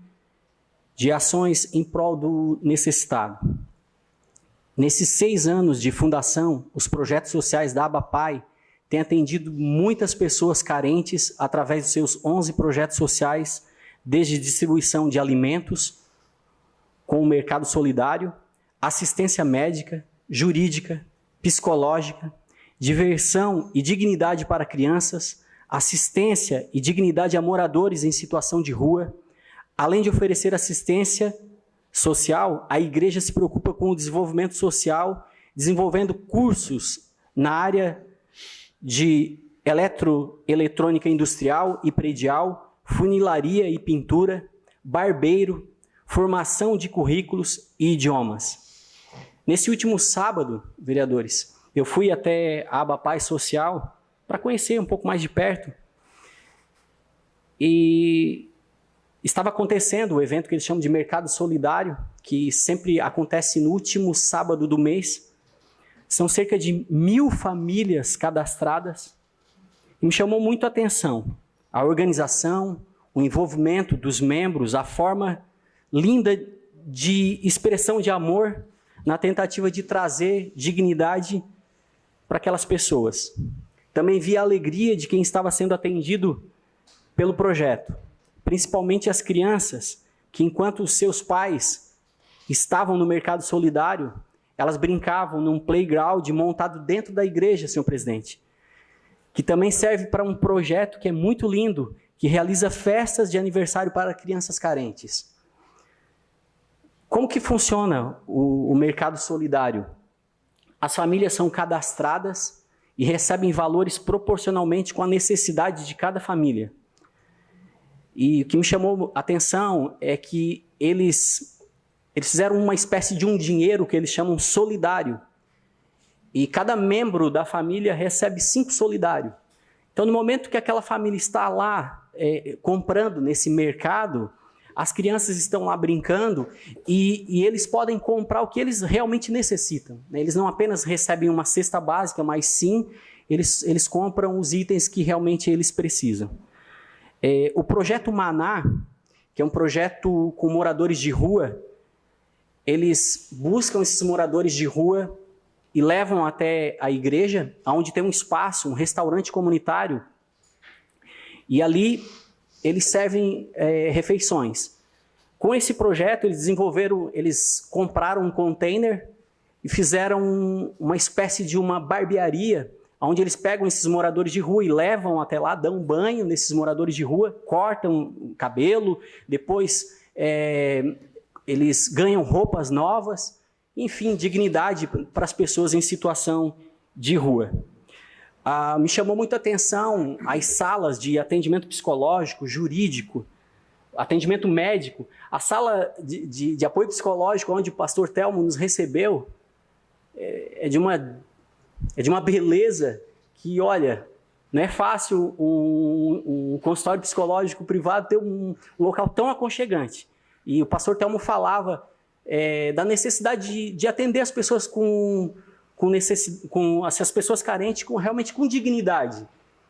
de ações em prol do necessitado. Nesses 6 anos de fundação, os projetos sociais da Abba Pai têm atendido muitas pessoas carentes através de seus 11 projetos sociais, desde distribuição de alimentos com o mercado solidário, assistência médica, jurídica, psicológica, diversão e dignidade para crianças, assistência e dignidade a moradores em situação de rua. Além de oferecer assistência social, a igreja se preocupa com o desenvolvimento social, desenvolvendo cursos na área de eletrônica industrial e predial, funilaria e pintura, barbeiro, formação de currículos e idiomas. Nesse último sábado, vereadores, eu fui até a Abba Pai Social para conhecer um pouco mais de perto. E estava acontecendo o evento que eles chamam de Mercado Solidário, que sempre acontece no último sábado do mês. São cerca de 1.000 famílias cadastradas. E me chamou muito a atenção a organização, o envolvimento dos membros, a forma linda de expressão de amor na tentativa de trazer dignidade para aquelas pessoas. Também vi a alegria de quem estava sendo atendido pelo projeto, principalmente as crianças, que enquanto os seus pais estavam no mercado solidário, elas brincavam num playground montado dentro da igreja, senhor presidente, que também serve para um projeto que é muito lindo, que realiza festas de aniversário para crianças carentes. Como que funciona o mercado solidário? As famílias são cadastradas e recebem valores proporcionalmente com a necessidade de cada família. E o que me chamou a atenção é que eles fizeram uma espécie de um dinheiro que eles chamam solidário. E cada membro da família recebe 5 solidários. Então, no momento que aquela família está lá comprando nesse mercado, as crianças estão lá brincando e eles podem comprar o que eles realmente necessitam. Eles não apenas recebem uma cesta básica, mas sim, eles compram os itens que realmente eles precisam. O projeto Maná, que é um projeto com moradores de rua, eles buscam esses moradores de rua e levam até a igreja, onde tem um espaço, um restaurante comunitário, e ali eles servem refeições. Com esse projeto, eles compraram um container e fizeram uma espécie de uma barbearia, onde eles pegam esses moradores de rua e levam até lá, dão um banho nesses moradores de rua, cortam o cabelo, depois eles ganham roupas novas, enfim, dignidade para as pessoas em situação de rua. Me chamou muita atenção as salas de atendimento psicológico, jurídico, atendimento médico. A sala de apoio psicológico, onde o pastor Telmo nos recebeu, é de uma beleza que, olha, não é fácil um consultório psicológico privado ter um local tão aconchegante. E o pastor Telmo falava da necessidade de atender as pessoas as pessoas carentes realmente com dignidade.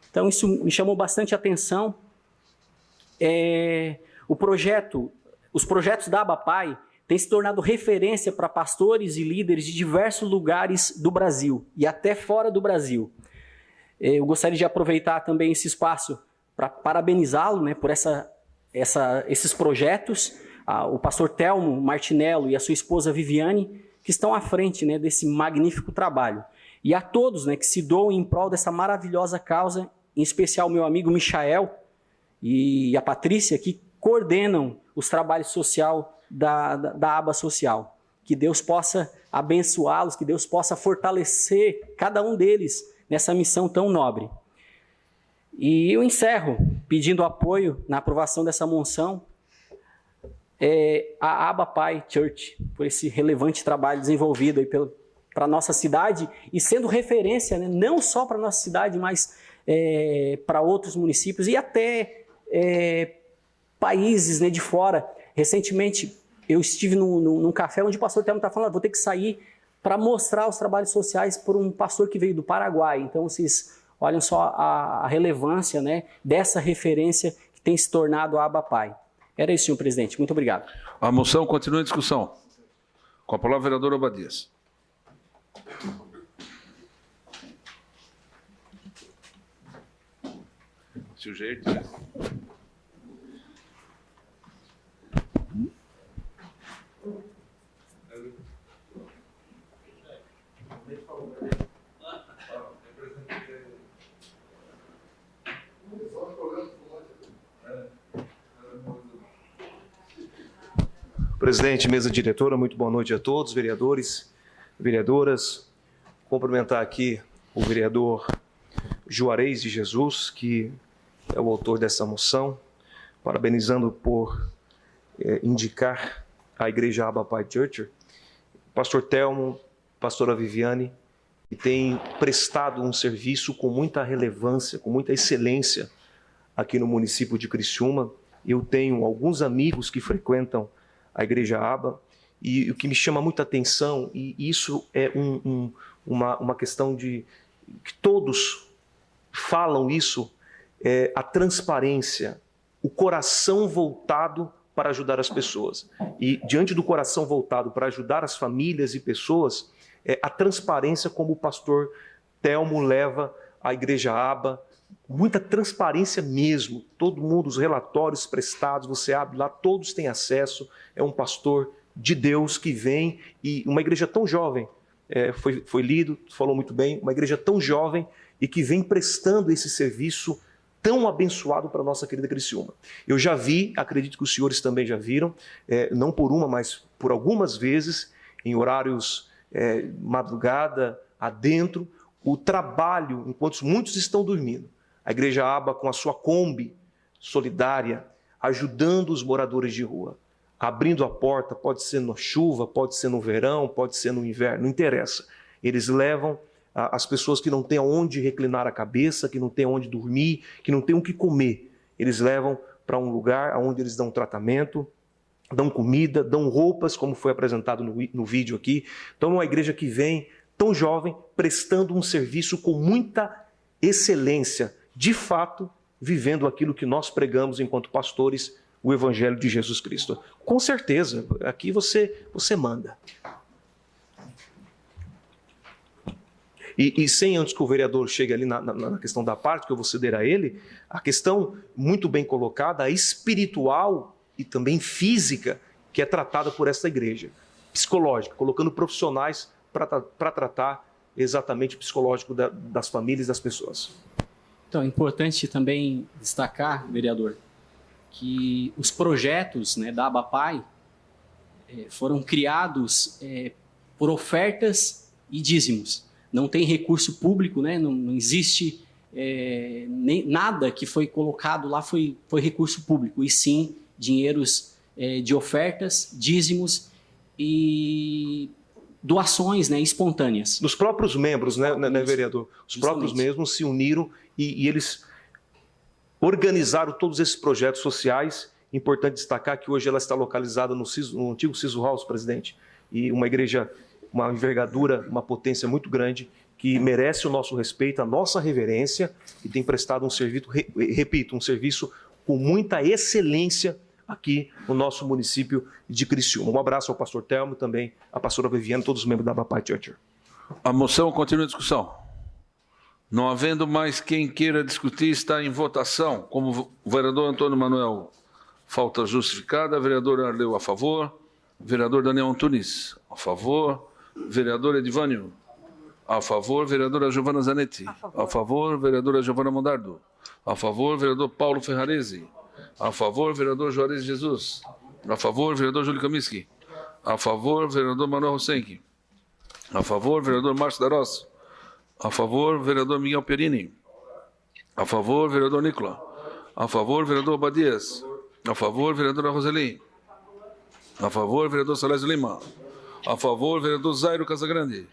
Então isso me chamou bastante atenção. Os projetos da ABAPAI têm se tornado referência para pastores e líderes de diversos lugares do Brasil e até fora do Brasil. Eu gostaria de aproveitar também esse espaço para parabenizá-lo, né, por esses projetos, o pastor Telmo Martinello e a sua esposa Viviane, que estão à frente, né, desse magnífico trabalho. E a todos, né, que se doam em prol dessa maravilhosa causa, em especial meu amigo Michael e a Patrícia, que coordenam os trabalhos social da aba social. Que Deus possa abençoá-los, que Deus possa fortalecer cada um deles nessa missão tão nobre. E eu encerro pedindo apoio na aprovação dessa moção a ABAPAI Church, por esse relevante trabalho desenvolvido para a nossa cidade e sendo referência, né, não só para a nossa cidade, mas para outros municípios e até países, né, de fora. Recentemente, eu estive num café onde o pastor Telmo está falando, vou ter que sair para mostrar os trabalhos sociais por um pastor que veio do Paraguai. Então, vocês olham só a relevância, né, dessa referência que tem se tornado a ABAPAI. Era isso, senhor presidente. Muito obrigado. A moção continua em discussão. Com a palavra, vereador Obadias. Sujeito, né? Presidente, mesa diretora, muito boa noite a todos, vereadores, vereadoras. Cumprimentar aqui o vereador Juarez de Jesus, que é o autor dessa moção, parabenizando por indicar a Igreja ABAPAI Church, pastor Telmo, pastora Viviane, que tem prestado um serviço com muita relevância, com muita excelência aqui no município de Criciúma. Eu tenho alguns amigos que frequentam a Igreja ABA, e o que me chama muita atenção, e isso é uma questão de que todos falam isso, é a transparência, o coração voltado para ajudar as pessoas. E diante do coração voltado para ajudar as famílias e pessoas, a transparência como o pastor Telmo leva a Igreja Aba, muita transparência mesmo, todo mundo, os relatórios prestados, você abre lá, todos têm acesso, é um pastor de Deus que vem, e uma igreja tão jovem, foi lido, falou muito bem, uma igreja tão jovem e que vem prestando esse serviço tão abençoado para a nossa querida Criciúma. Eu já vi, acredito que os senhores também já viram, não por uma, mas por algumas vezes, em horários madrugada, adentro, o trabalho, enquanto muitos estão dormindo. A Igreja Aba com a sua Kombi solidária, ajudando os moradores de rua, abrindo a porta, pode ser na chuva, pode ser no verão, pode ser no inverno, não interessa. Eles levam as pessoas que não têm onde reclinar a cabeça, que não têm onde dormir, que não têm o que comer. Eles levam para um lugar onde eles dão tratamento, dão comida, dão roupas, como foi apresentado no vídeo aqui. Então é uma igreja que vem tão jovem, prestando um serviço com muita excelência, de fato, vivendo aquilo que nós pregamos enquanto pastores, o Evangelho de Jesus Cristo. Com certeza, aqui você manda. E sem antes que o vereador chegue ali na questão da parte, que eu vou ceder a ele, a questão muito bem colocada, a espiritual e também física, que é tratada por esta igreja. Psicológica, colocando profissionais para tratar exatamente o psicológico das famílias e das pessoas. Então, é importante também destacar, vereador, que os projetos, né, da ABAPAI foram criados por ofertas e dízimos. Não tem recurso público, né, não existe nada que foi colocado lá foi recurso público, e sim dinheiros de ofertas, dízimos e doações, né, espontâneas. Dos próprios membros, né, vereador? Os próprios membros se uniram e eles organizaram todos esses projetos sociais. Importante destacar que hoje ela está localizada no antigo Siso House, presidente, e uma igreja, uma envergadura, uma potência muito grande, que merece o nosso respeito, a nossa reverência, e tem prestado um serviço, repito, um serviço com muita excelência aqui no nosso município de Criciúma. Um abraço ao pastor Telmo e também à pastora Viviane, todos os membros da ABAPAI Church. A moção continua em discussão. Não havendo mais quem queira discutir, está em votação. Como o vereador Antônio Manuel, falta justificada. Vereador Arleu, a favor. Vereador Daniel Antunes, a favor. Vereador Edivânio, a favor. Vereadora Giovana Zanetti, a favor. Vereadora Giovana Mondardo, a favor. Vereador Paulo Ferrarese, a favor. Vereador Juarez Jesus, a favor. Vereador Júlio Kaminski, a favor. Vereador Manuel Rosenck, a favor. Vereador Márcio Darós, a favor. Vereador Miguel Perini, a favor. Vereador Nicola, a favor. Vereador Abadias, a favor. Vereadora Roseli, a favor. Vereador Salésio Lima, a favor. Vereador Zairo Casagrande,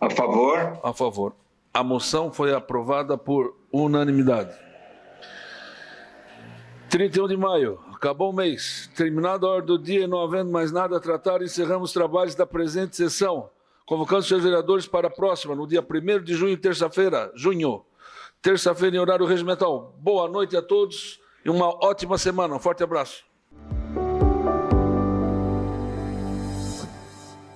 a favor. A favor. A moção foi aprovada por unanimidade. 31 de maio, acabou o mês. Terminada a ordem do dia e não havendo mais nada a tratar, encerramos os trabalhos da presente sessão. Convocando os senhores vereadores para a próxima, no dia 1º de junho, terça-feira, terça-feira em horário regimental. Boa noite a todos e uma ótima semana. Um forte abraço.